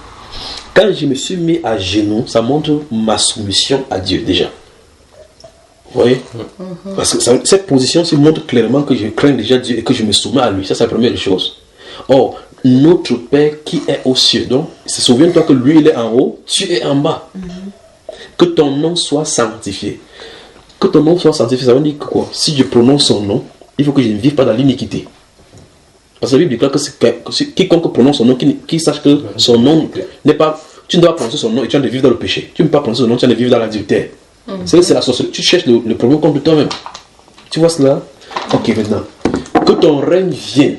Quand je me suis mis à genoux, ça montre ma soumission à Dieu déjà. Vous voyez? Parce que cette position-ci montre clairement que je crains déjà Dieu et que je me soumets à lui. Ça, c'est la première chose. Or, notre Père qui est aux cieux. Donc, souviens-toi que lui, il est en haut, tu es en bas. Que ton nom soit sanctifié. Que ton nom soit sanctifié, ça veut dire quoi? Si je prononce son nom, il faut que je ne vive pas dans l'iniquité. Parce que la Bible dit que quiconque prononce son nom, qui sache que son nom n'est pas... Tu ne dois pas prononcer son nom et tu as de vivre dans le péché. Tu ne peux pas prononcer son nom, tu as de vivre dans l'adultère. C'est la sorcellerie. Tu cherches le problème contre toi-même. Tu vois cela? Ok, maintenant. Que ton règne vienne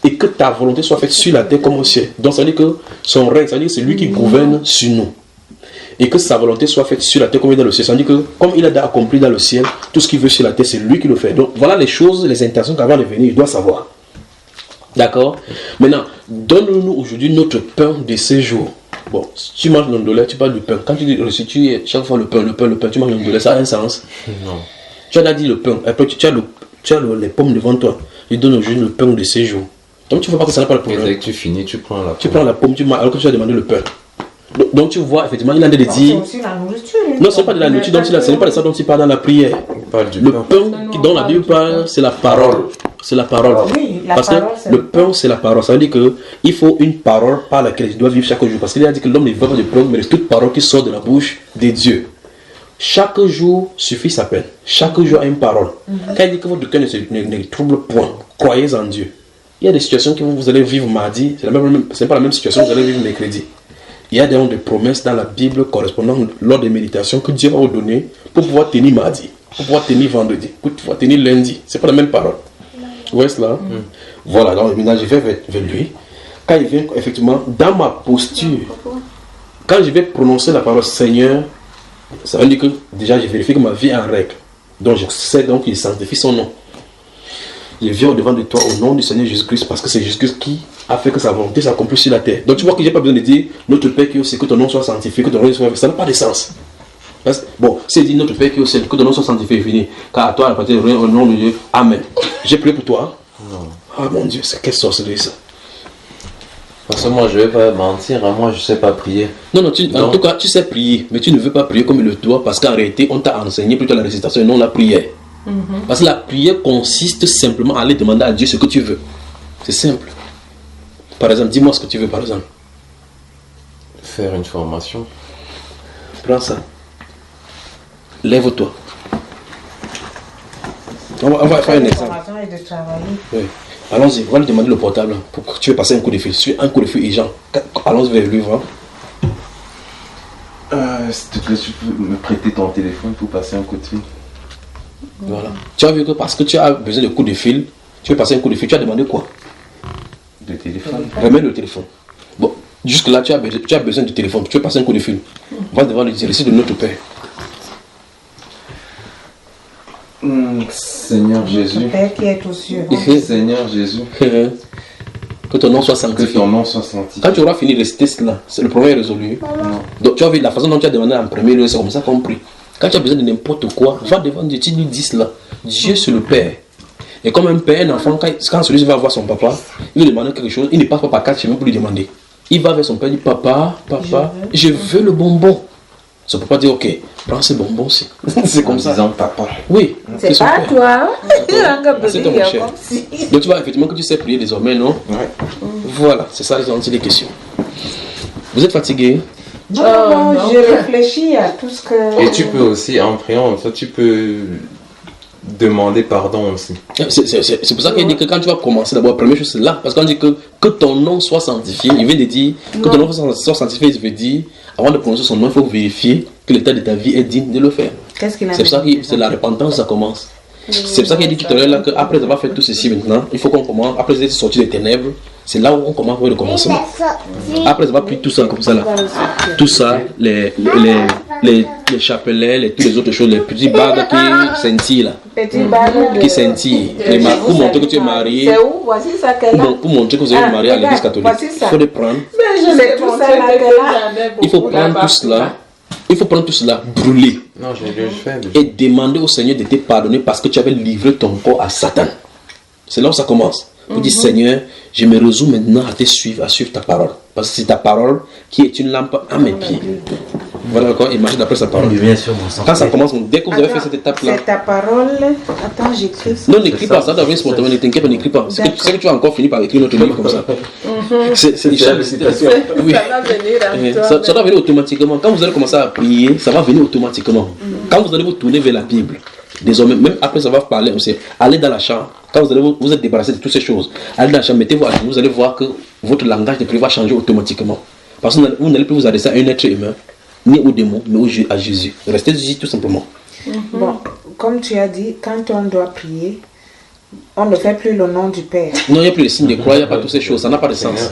et que ta volonté soit faite sur la terre comme au ciel. Donc ça veut dire que son règne, ça veut dire que c'est lui qui gouverne sur nous. Et que sa volonté soit faite sur la terre comme il est dans le ciel. Ça veut dire que comme il a accompli dans le ciel, tout ce qu'il veut sur la terre, c'est lui qui le fait. Donc voilà les choses, les intentions qu'avant de venir, il doit savoir. D'accord? Maintenant, donne-nous aujourd'hui notre pain de ces jours. Bon, si tu manges l'ondolé, tu parles du pain. Quand tu restitues chaque fois le pain, tu manges l'ondolé, ça a un sens? Non. Tu as dit le pain, après tu as les pommes devant toi. Il donne aujourd'hui le pain de ces jours. Donc tu ne vois pas que ça n'a pas le problème. Et dès que tu finis, tu prends la pomme. Tu prends la pomme, tu manges, alors que tu as demandé le pain. Donc tu vois, effectivement, il a des dire... C'est aussi la nourriture. Non, ce n'est pas de la nourriture, ce n'est pas de ça dont il parle dans la prière. Le pain dont la Bible parle, c'est la parole. C'est la parole. Oui, parce que le pain, c'est la parole. Ça veut dire qu'il faut une parole par laquelle il doit vivre chaque jour. Parce qu'il a dit que l'homme ne vit pas de pain, mais de toute parole qui sort de la bouche de Dieu. Chaque jour suffit sa peine. Chaque jour a une parole. Quand il dit que votre cœur ne trouble point, croyez en Dieu. Il y a des situations que vous allez vivre mardi, ce n'est pas la même situation que vous allez vivre mercredi. Il y a des promesses dans la Bible correspondant lors des méditations que Dieu va vous donner pour pouvoir tenir mardi, pour pouvoir tenir vendredi, pour pouvoir tenir lundi. Ce n'est pas la même parole. Vous voyez cela? Voilà, donc maintenant je vais vers lui. Quand il vient, effectivement, dans ma posture, quand je vais prononcer la parole Seigneur, ça veut dire que déjà je vérifie que ma vie est en règle. Donc je sais donc qu'il sanctifie son nom. Je viens au-devant de toi au nom du Seigneur Jésus-Christ parce que c'est Jésus-Christ qui a fait que sa volonté s'accomplisse sur la terre. Donc tu vois que je n'ai pas besoin de dire notre Père qui est au ciel, que ton nom soit sanctifié, que ton nom soit... Ça n'a pas de sens. Bon, c'est dit notre Père qui est au ciel, que ton nom soit sanctifié et fini. Car à toi, à partir au nom de Dieu, Amen. J'ai prié pour toi. Non. Ah mon Dieu, c'est quelle sorcellerie ça. Parce que moi, je vais pas mentir, hein, moi, je sais pas prier. Non, en tout cas, tu sais prier, mais tu ne veux pas prier comme il le doit parce qu'en réalité, on t'a enseigné plutôt la récitation et non la prière. Parce que la prière consiste simplement à aller demander à Dieu ce que tu veux. C'est simple. Par exemple, dis-moi ce que tu veux, par exemple. Faire une formation. Prends ça. Lève-toi. On va faire un exemple. Oui. Allons-y, on va lui demander le portable pour que tu veux passer un coup de fil. Sur un coup de fil et Jean. Allons-y vers lui, voir. S'il te plaît, tu peux me prêter ton téléphone pour passer un coup de fil. Voilà. Tu as vu que parce que tu as besoin de coup de fil, tu veux passer un coup de fil, tu as demandé quoi? Le téléphone. Remets le téléphone. Bon, jusque là, tu as besoin du téléphone, tu veux passer un coup de fil. Va devant le récit de notre Père. Seigneur Jésus. Père qui est aux cieux. Seigneur Jésus. Que ton nom soit sanctifié. Que ton nom soit sanctifié. Quand tu auras fini de réciter cela, c'est le problème est résolu. Donc tu as vu la façon dont tu as demandé en premier lieu, c'est comme ça qu'on prie. Quand tu as besoin de n'importe quoi, va devant Dieu, tu lui dis cela. Dieu c'est le Père. Et comme un père, un enfant, quand celui-ci va voir son papa, il lui demande quelque chose, il ne passe pas par 4 chemins pour lui demander. Il va vers son père, il dit papa, je veux le bonbon. Son papa dit ok, prends ce bonbon-ci. C'est comme ça. Papa. Oui. C'est pas toi. C'est ton cher. Donc tu vois effectivement que tu sais prier désormais, non? Ouais. Voilà, c'est ça les questions. Vous êtes fatigué? Non, je réfléchis à tout ce que... Et tu peux aussi, en priant, ça, tu peux demander pardon aussi. C'est pour ça qu'il dit que quand tu vas commencer d'abord, la première chose c'est là. Parce qu'on dit que ton nom soit sanctifié. Il vient de dire que ton nom soit sanctifié. Il veut dire, avant de prononcer son nom, il faut vérifier que l'état de ta vie est digne de le faire. Qu'est-ce qu'il a C'est pour ça que c'est la repentance, ça commence. C'est pour ça qu'il a dit tout à l'heure là qu'après avoir fait tout ceci maintenant, il faut qu'on commence, après être sorti des ténèbres, c'est là où on commence le commencement. Après avoir pris tout ça comme ça là, tout ça, les chapelets, tous les autres choses, les petits bagues qui scintillent là, qui scintillent, pour montrer que tu es marié. C'est où? Voici ça qu'elle a. Pour montrer que vous êtes marié à l'église catholique, il faut les prendre. Il faut prendre tout cela. Il faut prendre tout cela, brûler. Non, je l'ai fait déjà. Et demander au Seigneur de te pardonner parce que tu avais livré ton corps à Satan. C'est là où ça commence. Vous dites, Seigneur, je me résous maintenant à te suivre, à suivre ta parole. Parce que c'est ta parole qui est une lampe à mes pieds. Voilà encore, imagine d'après sa parole. Quand ça commence, dès que vous avez fait cette étape-là. C'est ta parole. Attends, j'écris ça. Non, n'écris pas, ça doit venir spontanément, ne t'inquiète pas, n'écris pas. C'est que tu vas encore finir par écrire notre livre comme ça. C'est la citation. Oui. Ça doit venir automatiquement. Quand vous allez commencer à prier, ça va venir automatiquement. Quand vous allez vous tourner vers la Bible, désormais, même après ça va parler aussi, allez dans la chambre. Quand vous êtes débarrassé de toutes ces choses, allez dans la chambre, mettez-vous à genoux, vous allez voir que votre langage de prière va changer automatiquement. Parce que vous n'allez plus vous adresser à un être humain, ni au démon, mais à Jésus. Restez ici tout simplement. Bon, comme tu as dit, quand on doit prier, on ne fait plus le nom du Père. Non, il n'y a plus de signe de croix, il n'y a pas toutes ces choses, ça n'a pas de sens.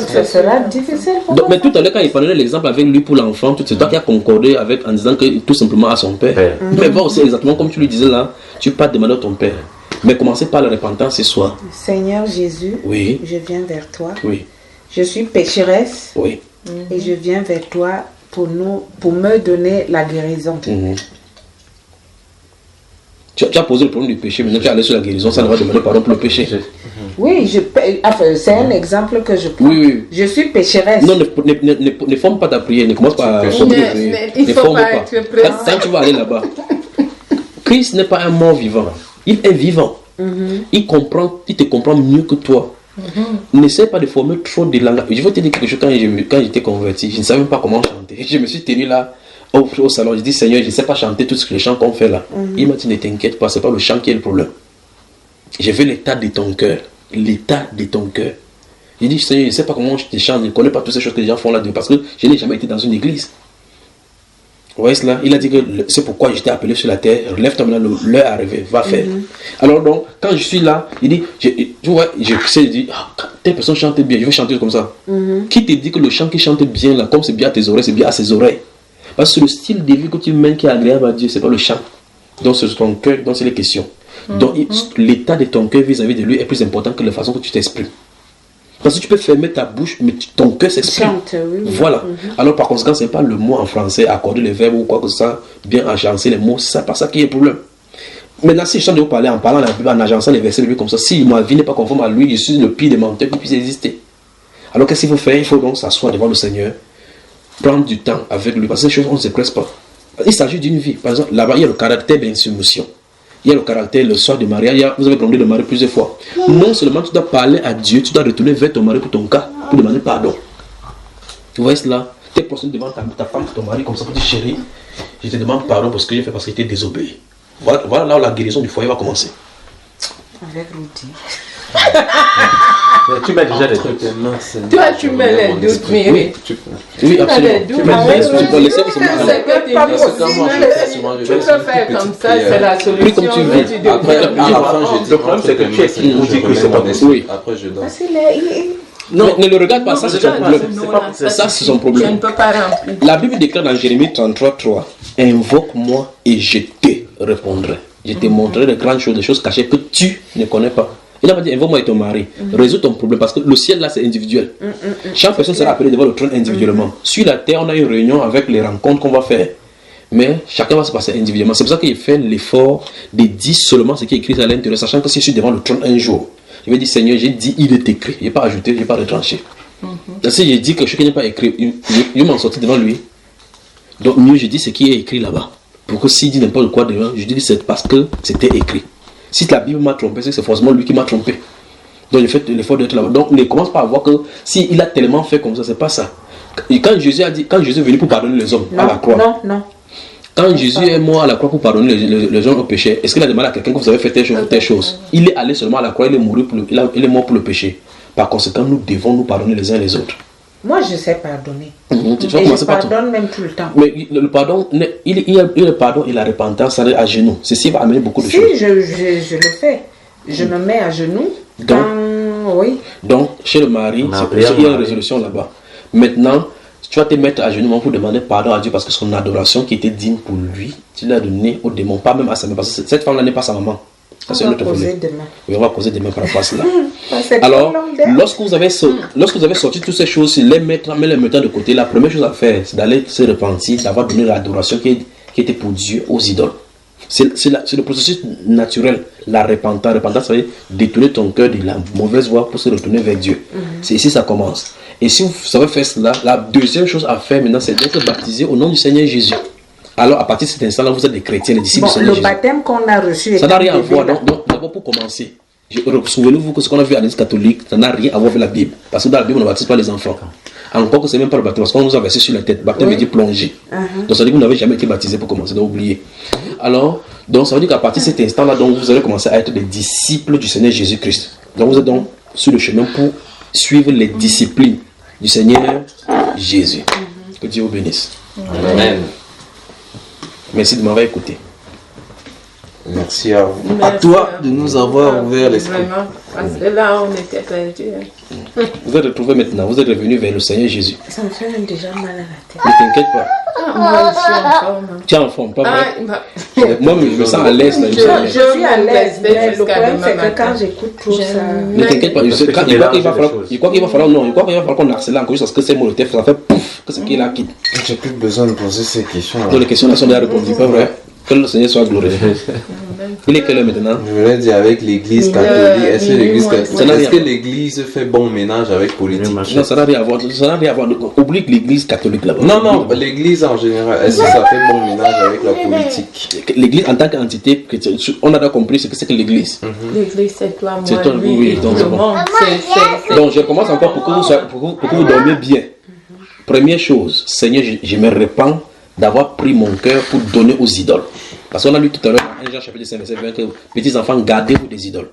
Ça sera difficile pour donc, mais tout à l'heure, quand il parlait l'exemple avec lui pour l'enfant, c'est toi qui as concordé avec en disant que tout simplement à son père. Mais bon, c'est exactement comme tu lui disais là, tu peux pas demander à ton père. Mais commencez par la repentance ce soir. Seigneur Jésus, oui. Je viens vers toi. Oui. Je suis pécheresse. Oui. Et je viens vers toi pour me donner la guérison. Tu as posé le problème du péché, maintenant tu es allé sur la guérison, ça ne va demander pardon pour le péché. Oui, c'est un exemple que je prends. Oui. Je suis pécheresse. Non, ne forme pas ta prière, ne commence pas à former ta prière. Il ne faut pas être précis. Quand tu vas aller là-bas, Christ n'est pas un mort vivant, il est vivant. Il te comprend mieux que toi. N'essaie pas de former trop de langage. Je vais te dire quelque chose, quand j'étais converti, je ne savais même pas comment chanter. Je me suis tenu là au salon, je dis Seigneur, je ne sais pas chanter tous les chants qu'on fait là. Il m'a dit ne t'inquiète pas, c'est pas le chant qui est le problème. Je veux l'état de ton cœur. L'état de ton cœur. J'ai dit Seigneur, je ne sais pas comment je te chante, je ne connais pas toutes ces choses que les gens font là-dedans parce que je n'ai jamais été dans une église. Vous voyez cela? Il a dit que c'est pourquoi j'étais appelé sur la terre. Relève-toi maintenant, l'heure est arrivée, va faire. Alors donc, quand je suis là, il dit, tu vois, je dis, telle personne chante bien, je vais chanter comme ça. Qui te dit que le chant qui chante bien là, comme c'est bien à tes oreilles, c'est bien à ses oreilles? Parce que le style de vie que tu mènes qui est agréable à Dieu, c'est pas le chant. Donc c'est ton cœur, donc c'est les questions. Donc l'état de ton cœur vis-à-vis de lui est plus important que la façon que tu t'exprimes. Parce que tu peux fermer ta bouche, mais ton cœur s'exprime. Voilà. Alors par conséquent, ce n'est pas le mot en français, accorder les verbes ou quoi que ça, bien agencer les mots, c'est pas ça qui est le problème. Maintenant, si je suis en train de vous parler en parlant de la Bible, en agençant les versets de lui comme ça, si ma vie n'est pas conforme à lui, je suis le pire des menteurs qui puisse exister. Alors qu'est-ce qu'il faut faire? Il faut donc s'asseoir devant le Seigneur, prendre du temps avec lui, parce que ces choses, on ne se presse pas. Il s'agit d'une vie. Par exemple, là-bas, il y a le caractère d'insoumission. Il y a le caractère, le soir de mariage. Vous avez promené le mari plusieurs fois. Non seulement tu dois parler à Dieu, tu dois retourner vers ton mari pour ton cas, pour demander pardon. Vous voyez cela? Tu es prosterné devant ta femme, ton mari, comme ça, pour dire chérie, je te demande pardon pour ce que j'ai fait parce qu'il était désobéi. Voilà là où la guérison du foyer va commencer. Avec Rudy. Tu mets déjà des trucs. Toi, tu mets les doutes, mais oui. Oui, absolument. Tu peux faire comme ça, c'est la solution. Après, à la fin, je dis, le problème, c'est que tu es qui vous dit que c'est mon esprit. Après, je donne. Non, ne le regarde pas, ça c'est son problème. Ça c'est son problème. Je ne peux pas remplir. La Bible déclare dans Jérémie 33:3, invoque-moi et je te répondrai. Je te montrerai de grandes choses, des choses cachées que tu ne connais pas. Il n'a pas dit invoque-moi et ton mari. Résous ton problème parce que le ciel là c'est individuel. Chaque personne sera appelée devant le trône individuellement. Sur la terre, on a une réunion avec les rencontres qu'on va faire. Mais chacun va se passer individuellement. C'est pour ça qu'il fait l'effort de dire seulement ce qui est écrit à l'intérieur, sachant que si je suis devant le trône un jour, je vais dire Seigneur, j'ai dit il est écrit. Je n'ai pas ajouté, je n'ai pas retranché. Donc si j'ai dit que ce qui n'est pas écrit, je m'en sortis devant lui. Donc mieux je dis ce qui est écrit là-bas. Pour que s'il dit n'importe quoi devant, je dis c'est parce que c'était écrit. Si la Bible m'a trompé, c'est forcément lui qui m'a trompé. Donc j'ai fait l'effort d'être là-bas. Donc ne commence pas à voir que s'il a tellement fait comme ça, c'est pas ça. Et quand Jésus a dit, quand Jésus est venu pour pardonner les hommes à la croix. Non. Quand Jésus est mort à la croix pour pardonner les gens au péché, est-ce qu'il a demandé à quelqu'un que vous avez fait telle chose? Il est allé seulement à la croix, il est mort pour le péché. Par conséquent, nous devons nous pardonner les uns les autres. Moi, je sais pardonner. Et je pardonne même tout le temps. Mais le pardon, il y a le pardon et la repentance à genoux. Ceci va amener beaucoup de choses. Si, je le fais. Je me mets à genoux. Donc, chez le mari, il y a une résolution là-bas. Maintenant, tu vas te mettre à genoux pour demander pardon à Dieu parce que son adoration qui était digne pour lui, tu l'as donnée au démon, pas même à sa mère. Parce que cette femme-là n'est pas sa maman. On va causer demain. Oui, on va causer demain par rapport à cela. Alors, lorsque vous avez sorti toutes ces choses, les mettant de côté, la première chose à faire, c'est d'aller se repentir, d'avoir donné l'adoration qui était pour Dieu aux idoles. C'est le processus naturel, la repentance. Repentance, ça veut dire détourner ton cœur de la mauvaise voie pour se retourner vers Dieu. C'est ici que ça commence. Et si vous savez faire cela, la deuxième chose à faire maintenant, c'est d'être baptisé au nom du Seigneur Jésus. Alors, à partir de cet instant-là, vous êtes des chrétiens, les disciples du Seigneur Jésus. Le baptême qu'on a reçu... Ça n'a rien à voir. Donc, d'abord, pour commencer, souvenez-vous que ce qu'on a vu à l'Église catholique, ça n'a rien à voir avec la Bible. Parce que dans la Bible, on ne baptise pas les enfants. Encore que ce n'est même pas le baptême, parce qu'on nous a versé sur la tête. Baptême veut dire plonger. Donc, ça veut dire que vous n'avez jamais été baptisé pour commencer, donc oubliez. Alors, donc, ça veut dire qu'à partir de cet instant-là, donc, vous allez commencer à être des disciples du Seigneur Jésus-Christ. Donc, vous êtes donc sur le chemin pour suivre les disciplines du Seigneur Jésus. Que Dieu vous bénisse. Amen. Merci de m'avoir écouté. Merci à vous. À toi de nous avoir ouvert l'esprit. Vraiment, parce que là, on était perdus. Vous êtes retrouvés maintenant, vous êtes revenus vers le Seigneur Jésus. Ça me fait même déjà mal à la tête. Ne t'inquiète pas. Moi, je suis en forme. Tu es en forme, pas vrai? Moi, je me sens à l'aise. Je suis à l'aise, mais le problème, c'est que quand j'écoute tout ça... Ne t'inquiète pas, je crois qu'il va falloir qu'on harcèle encore juste parce que c'est mon tête, ça fait pouf, que ce qui est là quitte. J'ai plus besoin de poser ces questions. Donc les questions là sont déjà répondues, pas vrai? Que le Seigneur soit glorifié. Il est quelle heure maintenant? Je voulais dire avec l'église catholique. Est-ce que l'église fait bon ménage avec politique? Non, ça n'a rien à voir. Oublie l'église catholique là-bas. Non, l'église en général. Est-ce que ça fait bon ménage avec la politique? L'église en tant qu'entité, on a déjà compris ce que c'est que l'église. L'église, c'est toi, moi, c'est toi, lui, oui, donc le monde. Donc je commence encore pour que vous dormiez bien. Première chose, Seigneur, je me repens d'avoir pris mon cœur pour donner aux idoles. Parce qu'on a lu tout à l'heure, 1 Jean chapitre 5, verset 20, que petits enfants, gardez-vous des idoles.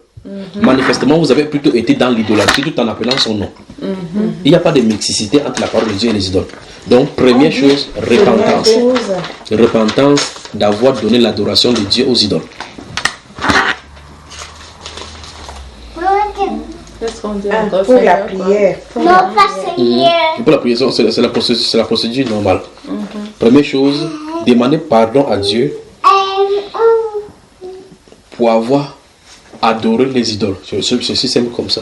Manifestement, vous avez plutôt été dans l'idolâtrie tout en appelant son nom. Il n'y a pas de mixicité entre la parole de Dieu et les idoles. Donc, première chose, repentance. Repentance d'avoir donné l'adoration de Dieu aux idoles. Pour la prière. Pour la prière, c'est la procédure normale. Première chose, demander pardon à Dieu pour avoir adoré les idoles. C'est aussi simple comme ça.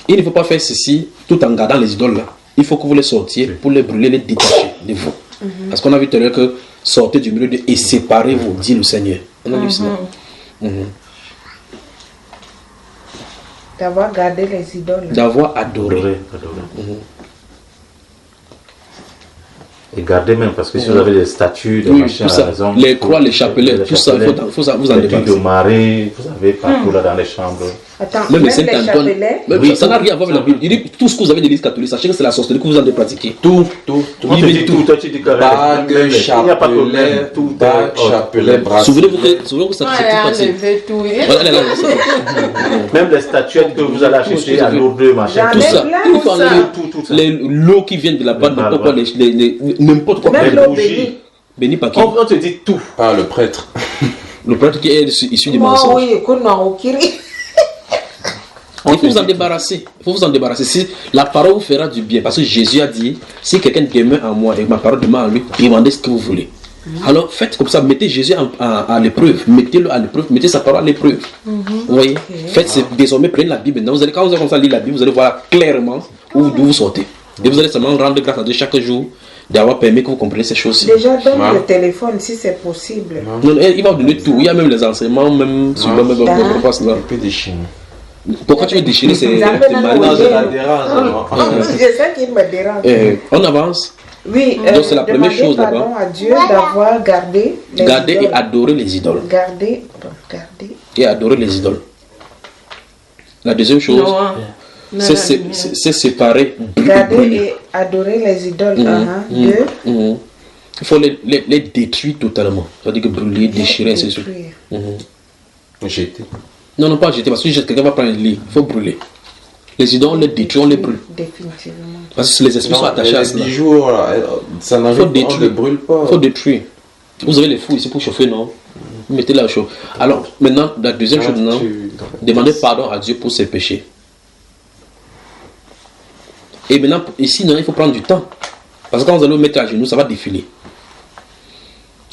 Il ne faut pas faire ceci tout en gardant les idoles là. Il faut que vous les sortiez pour les brûler, les détacher de vous. Parce qu'on a vu tout à l'heure que sortez du milieu de et séparez-vous, dit le Seigneur. On a vu cela. D'avoir gardé les idoles. D'avoir adoré. Et garder même, parce que si vous avez des statues, des machins à la maison, les croix, les chapelets, tout ça, il faut vous en débarrasser. Les de marée, vous avez partout là dans les chambres. Attends, même les chapelets. Ça n'a rien à voir avec la Bible. Il dit tout ce que vous avez de l'Église catholique, sachez que c'est la sorcellerie que vous en avez pratiqué. Tout. Toi tu dis carrément. Bague, chapelet, tout, chapelet, bracelet. Souvenez-vous que ça s'est passé. Même les statuettes que vous allez acheter à Lourdes, machin. Tout ça. Tout ça. L'eau qui vient de la bas, n'importe quoi. Même l'eau bénie. Béni par qui? On te dit tout. Ah, le prêtre. Le prêtre qui est issu du mensonge. Oui, écoute, non, il faut vous en débarrasser. Il faut vous en débarrasser. Si la parole vous fera du bien, parce que Jésus a dit, si quelqu'un demeure en moi et ma parole demeure en lui, demandez ce que vous voulez. Alors faites comme ça, mettez Jésus à l'épreuve, mettez-le à l'épreuve, mettez sa parole à l'épreuve. Vous voyez, faites désormais, prenez la Bible. Quand vous allez commencer à lire la Bible, vous allez voir clairement d'où vous sortez. Et vous allez seulement rendre grâce à Dieu chaque jour d'avoir permis que vous compreniez ces choses-ci. Déjà, donne le téléphone si c'est possible. Non, il va vous donner tout. Il y a même les enseignements, même sur le même. Un peu déchiré. Pourquoi tu veux déchirer ces mariages? C'est ça qui me dérange. On avance. Oui, donc c'est la première chose d'abord. À Dieu d'avoir gardé les garder idoles. Et adorer les idoles. Garder et adorer les idoles. La deuxième chose, c'est séparer. Garder et adorer les idoles. Il faut les détruire totalement. C'est-à-dire que brûler, déchirer, ainsi de suite. Jeter. Non, pas jeter, parce que quelqu'un va prendre le lit. Il faut brûler. Les idoles, on les détruit, on les brûle. Définitivement. Parce que les esprits sont attachés à cela. Les bijoux, ça n'arrive pas, on ne les brûle pas. Il faut détruire. Vous avez les fous ici pour chauffer, non? Vous mettez là au chaud. Alors, maintenant, la deuxième chose, non? Demandez pardon à Dieu pour ses péchés. Et maintenant, ici, non, il faut prendre du temps. Parce que quand vous allez vous mettre à genoux, ça va défiler.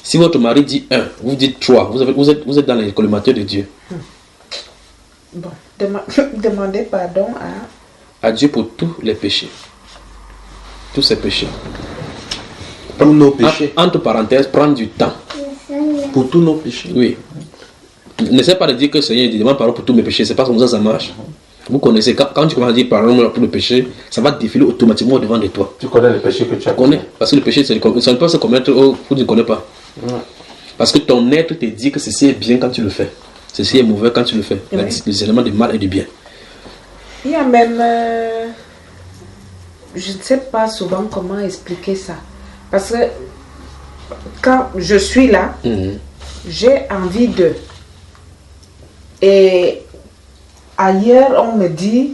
Si votre mari dit 1, vous dites 3, vous êtes dans les collimateurs de Dieu. Bon, demandez pardon à Dieu pour tous les péchés. Tous ses péchés. Pour nos péchés. Entre parenthèses, prendre du temps. Pour tous nos péchés. Oui. N'essaie pas de dire que Seigneur demande pardon pour tous mes péchés. C'est pas comme ça marche. Vous connaissez, quand tu commences à dire pardon pour le péché, ça va défiler automatiquement devant de toi. Tu connais les péchés que tu as connais. Parce que le péché, ça ne peut pas se commettre où tu ne connais pas. Parce que ton être te dit que ceci est bien quand tu le fais. Ceci est mauvais quand tu le fais. Oui. Les éléments de mal et de bien. Il y a même... je ne sais pas souvent comment expliquer ça. Parce que quand je suis là, j'ai envie de... Et ailleurs, on me dit...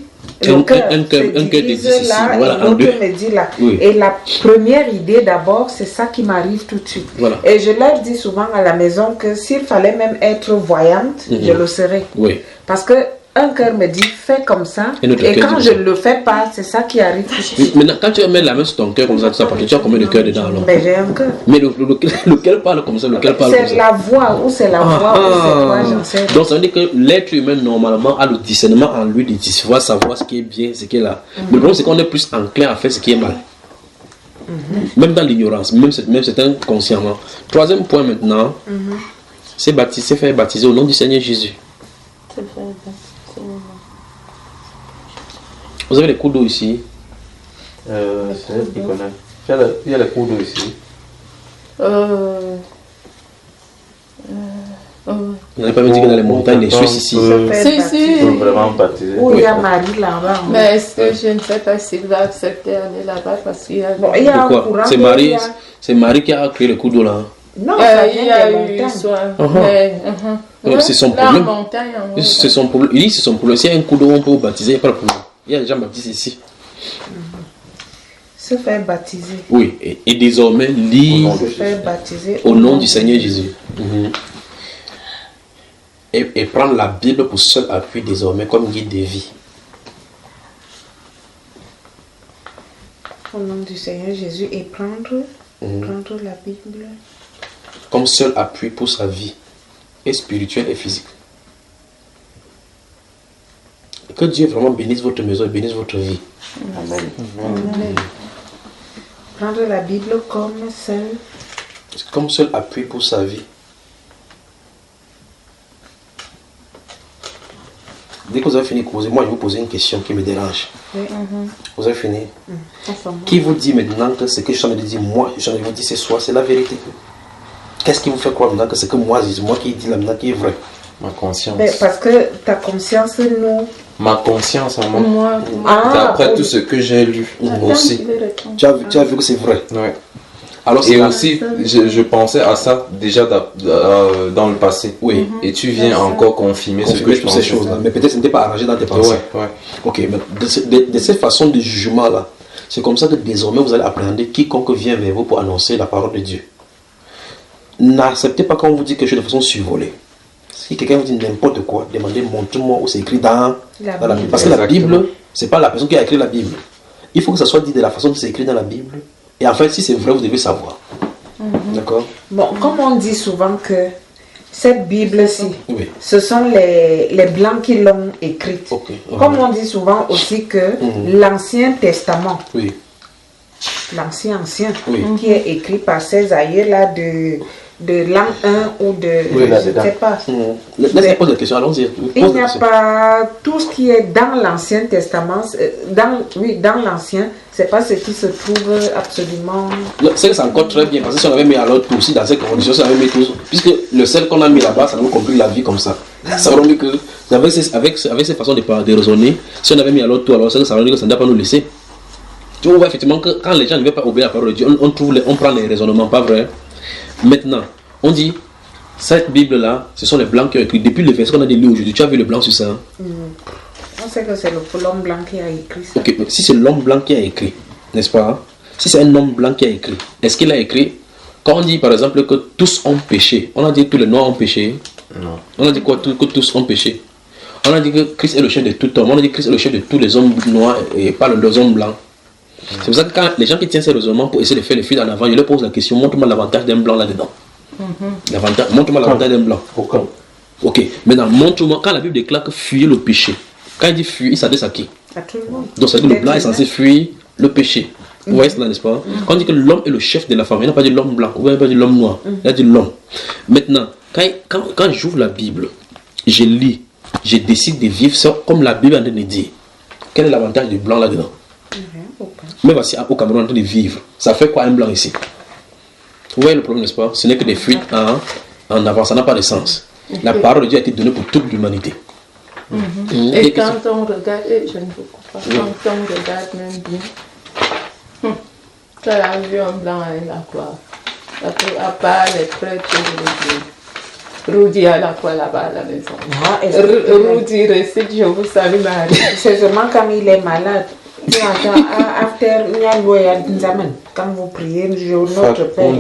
Un cœur te dit ceci, voilà, l'autre me dit là. Oui. Et la première idée d'abord, c'est ça qui m'arrive tout de suite. Voilà. Et je leur dis souvent à la maison que s'il fallait même être voyante, je le serais. Oui. Parce que un cœur me dit fais comme ça, et quand je ne le fais pas, c'est ça qui arrive tout de suite. Oui, maintenant, quand tu mets la main sur ton cœur comme ça, tu as combien de cœur dedans alors? Ben, j'ai un cœur. Mais lequel parle comme ça, lequel parle comme ça? C'est la voix, ou c'est la voix, ou c'est quoi, j'en sais. Donc ça veut dire que l'être humain normalement a le discernement en lui de savoir ce qui est bien, ce qui est là. Mais le problème c'est qu'on est plus enclin à faire ce qui est mal. Même dans l'ignorance, même c'est inconsciemment. Troisième point maintenant, c'est faire baptiser au nom du Seigneur Jésus. Vous avez les coups d'eau ici? C'est elle qui connaît. Il y a les coups d'eau ici. Vous n'avez pas me dit que dans les montagnes, les Suisses ici. Si. Vraiment baptiser. Où il y a Marie là-bas. Mais est-ce que je ne sais pas s'il va accepter d'aller là-bas parce qu'il y a... il y a un courant. C'est Marie qui a créé le coup d'eau là. Non, ça il y a eu soin. C'est son problème. C'est son problème. Il dit c'est son problème. S'il y a un coup d'eau, on peut vous baptiser, il n'y a pas de problème. Il y a des gens baptisés ici. Se faire baptiser. Oui, et désormais, lire au nom du Seigneur Jésus. Et prendre la Bible pour seul appui désormais comme guide de vie. Au nom du Seigneur Jésus et prendre la Bible. Comme seul appui pour sa vie, et spirituelle et physique. Que Dieu vraiment bénisse votre maison et bénisse votre vie. Amen. Amen. Prendre la Bible comme seul appui pour sa vie. Dès que vous avez fini de causer, moi je vais vous poser une question qui me dérange. Vous avez fini. Qui vous dit maintenant que ce que je suis en train de dire, moi, je suis en train de vous dire ce soir, c'est la vérité? Qu'est-ce qui vous fait croire maintenant que ce que moi qui dis là maintenant qui est vrai? Ma conscience. Mais parce que ta conscience nous... Ma conscience en moi. D'après tout ce que j'ai lu aussi. Tu as vu que c'est vrai. Oui. Alors, et aussi, je pensais à ça déjà dans le passé. Oui. Et tu viens encore confirmer ce que je pensais. Ces choses-là. Mais peut-être que ce n'était pas arrangé dans tes pensées. Ouais. Ok, mais de cette façon de jugement-là, c'est comme ça que désormais vous allez appréhender quiconque vient vers vous pour annoncer la parole de Dieu. N'acceptez pas quand on vous dit quelque chose de façon survolée. Si quelqu'un vous dit n'importe quoi, demandez, montre-moi où c'est écrit dans la Bible. Parce que la Bible, ce n'est pas la personne qui a écrit la Bible. Il faut que ça soit dit de la façon dont c'est écrit dans la Bible. Et en fait, si c'est vrai, vous devez savoir. D'accord? Bon, comme on dit souvent que cette Bible-ci, ce sont les Blancs qui l'ont écrite. Comme on dit souvent aussi que l'Ancien Testament, l'Ancien, qui est écrit par ces aïeux-là de l'an 1 ou de... je ne sais pas. Laissez-moi poser la question, allons-y. Il n'y a pas tout ce qui est dans l'Ancien Testament, dans l'Ancien, c'est pas ce qui se trouve absolument... C'est encore très bien, parce que si on avait mis à l'autre tout aussi dans ces conditions, si on avait mis tout, puisque le sel qu'on a mis là-bas, ça nous complique la vie comme ça. Ça aurait mis que, avec ces façons de raisonner, si on avait mis à l'autre tout, alors ça aurait dit que ça ne doit pas nous laisser. Tu vois effectivement que quand les gens ne veulent pas obéir à la parole de Dieu, on prend les raisonnements, pas vrai? Maintenant, on dit, cette Bible-là, ce sont les Blancs qui ont écrit. Depuis le verset qu'on a lu aujourd'hui, tu as vu le blanc sur ça? On sait que c'est l'homme blanc qui a écrit ça. Ok, mais si c'est l'homme blanc qui a écrit, n'est-ce pas? Si c'est un homme blanc qui a écrit, est-ce qu'il a écrit? Quand on dit par exemple que tous ont péché, on a dit que les noirs ont péché? Non. On a dit quoi? Que tous ont péché? On a dit que Christ est le chef de tout homme. On a dit que Christ est le chef de tous les hommes noirs et pas les hommes blancs. C'est pour ça que quand les gens qui tiennent ces raisonnements pour essayer de faire les fils en avant, je leur pose la question, montre-moi l'avantage d'un blanc là-dedans. Montre-moi l'avantage d'un blanc. Ok, maintenant montre-moi, quand la Bible déclare que fuir le péché, quand il dit fuir, il s'adresse à qui? À tout le monde. Donc ça veut dire que le blanc est censé fuir le péché. Vous voyez cela, n'est-ce pas? Quand on dit que l'homme est le chef de la famille, il n'a pas dit l'homme blanc, ou il n'a pas dit l'homme noir, il a dit l'homme. Maintenant, quand j'ouvre la Bible, je lis, je décide de vivre ça comme la Bible est en train de dire. Quel est l'avantage du blanc là-dedans? Mais voici au Cameroun en train de vivre. Ça fait quoi un blanc ici? Vous voyez le problème, n'est-ce pas? Ce n'est que des fuites en avant, ça n'a pas de sens. La parole de Dieu a été donnée pour toute l'humanité. Et quand on regarde, je ne vous comprends pas, quand on regarde même bien, tu as vu un blanc à la croix. À part les prêtres religieux. Rudy à la croix là-bas à la maison. Rudy récite, je vous salue Marie. C'est seulement quand il est malade. Quand vous priez, notre Père,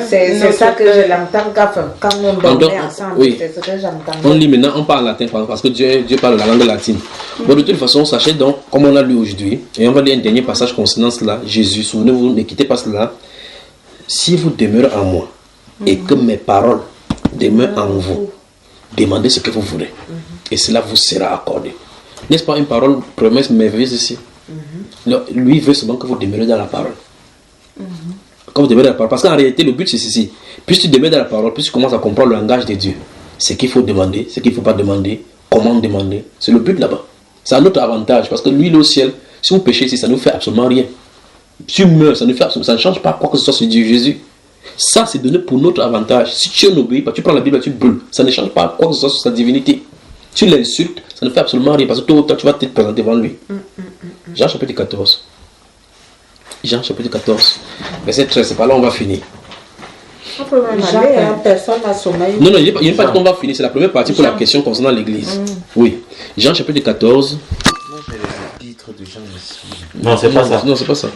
c'est ça que je l'entends quand on dormait ensemble. C'est ce que j'entends. On lit maintenant, on parle latin parce que Dieu parle la langue latine. Bon, de toute façon, sachez donc, comme on a lu aujourd'hui, et on va lire un dernier passage concernant cela, Jésus, souvenez-vous, ne quittez pas cela. Si vous demeurez en moi et que mes paroles demeurent en vous, demandez ce que vous voulez et cela vous sera accordé. N'est-ce pas une parole promesse merveilleuse ici? Lui veut seulement que vous demeurez dans la parole. Quand vous demeurez dans la parole. Parce qu'en réalité, le but c'est ceci. Plus tu demeures dans la parole, plus tu commences à comprendre le langage de Dieu. Ce qu'il faut demander, ce qu'il ne faut pas demander, comment demander. C'est le but là-bas. C'est un autre avantage. Parce que lui, il est au ciel. Si vous péchez ici, ça ne vous fait absolument rien. Si tu meurs, ça ne change pas quoi que ce soit sur Dieu Jésus. Ça, c'est donné pour notre avantage. Si tu n'obéis pas, tu prends la Bible et tu brûles. Ça ne change pas quoi que ce soit sur sa divinité. Tu l'insultes, ça ne fait absolument rien parce que toi, tu vas te présenter devant lui. Jean chapitre 14. Jean chapitre 14. Verset 13, c'est pas là on va finir. Personne n'a sommeil. Non, il n'y a pas qu'on va finir. C'est la première partie pour la question concernant l'église. Oui. Jean chapitre 14. Non, c'est pas ça. Non, c'est pas ça.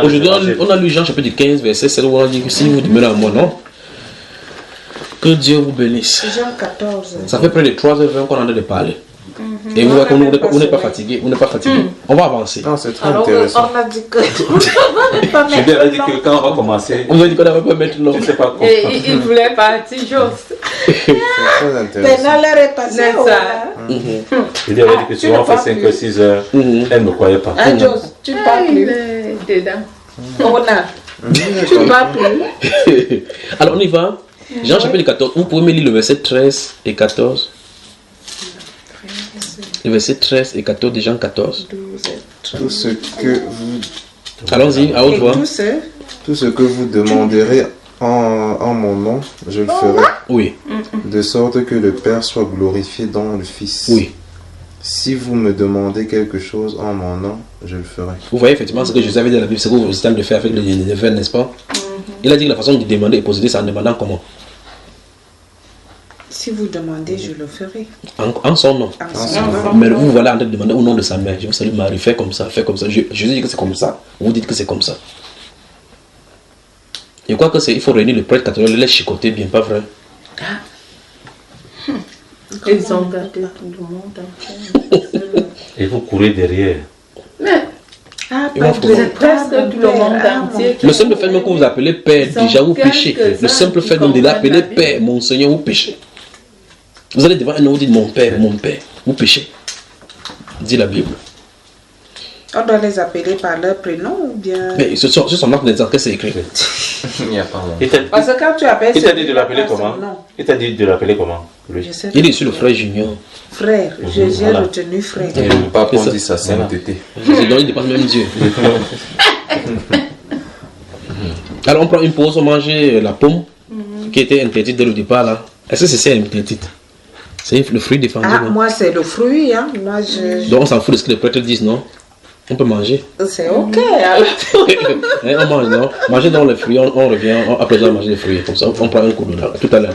Aujourd'hui, on a lu Jean chapitre 15, verset 7 où on dit que si vous demeurez à moi, non? Que Dieu vous bénisse. Jean 14. Ça fait près de 3h20 qu'on est en train de parler. Et vous voyez qu'on n'est pas fatigué. On n'est pas fatigué. On va avancer. Non, c'est très intéressant. On a dit que. Je lui ai dit que quand on va commencer. On a dit qu'on n'avait pas mettre l'eau. Je ne sais pas quoi. Et il voulait partir juste. C'est très intéressant. Maintenant, l'heure est passée. C'est ça. Il avait dit que souvent on fait 5 ou 6 heures. Elle ne croyait pas. Ah, Jos, tu ne parles plus. Dedans. On a. Tu ne parles plus. Alors on y va. Jean chapitre 14. Vous pouvez me lire le verset 13 et 14. Le verset 13 et 14 de Jean 14. Tout ce que vous... Allons-y, à haute voix. Tout ce que vous demanderez en mon nom, je le ferai. Oui. De sorte que le Père soit glorifié dans le Fils. Oui. Si vous me demandez quelque chose en mon nom, je le ferai. Vous voyez effectivement ce que Jésus avait dit dans la Bible, ce que vous êtes en train de faire avec les neveux, n'est-ce pas? Il a dit que la façon de demander et posséder, c'est en demandant comment? Si vous demandez, je le ferai. En son nom. Mais vous voilà en train de demander au nom de sa mère. Je vous salue Marie, fais comme ça, fais comme ça. Jésus dit que c'est comme ça. Vous dites que c'est comme ça. Je crois que il faut réunir le prêtre catholique, les chicoter bien, pas vrai? Ils ont gardé tout le monde. Et vous courez derrière. Presque tout le monde entier. Le simple fait même que vous appelez Père, déjà vous péchez. Le simple fait de l'appeler Père, mon Seigneur, vous péchez. Vous allez devant un homme, vous dites mon Père, vous péchez. Dit la Bible. On doit les appeler par leur prénom ou bien... Mais ce sont marques des que c'est écrit. Il n'y a pas Parce que quand tu appelles... Il t'a dit de l'appeler comment? Il t'a dit de l'appeler comment? Il est sur le frère Junior. Frère, j'ai retenu frère. Et le pape, on dit sa sainteté. Donc il dépasse même Dieu. Alors on prend une pause, on mange la pomme qui était interdite dès le départ là. Est-ce que c'est interdite? C'est le fruit défendu. Ah, moi c'est le fruit, hein. Moi, Donc on s'en fout de ce que les prêtres disent, non? On peut manger. C'est ok. On mange, non? Manger dans les fruits, on revient, après on mange les fruits. Comme ça, on prend un coup de là, tout à l'heure.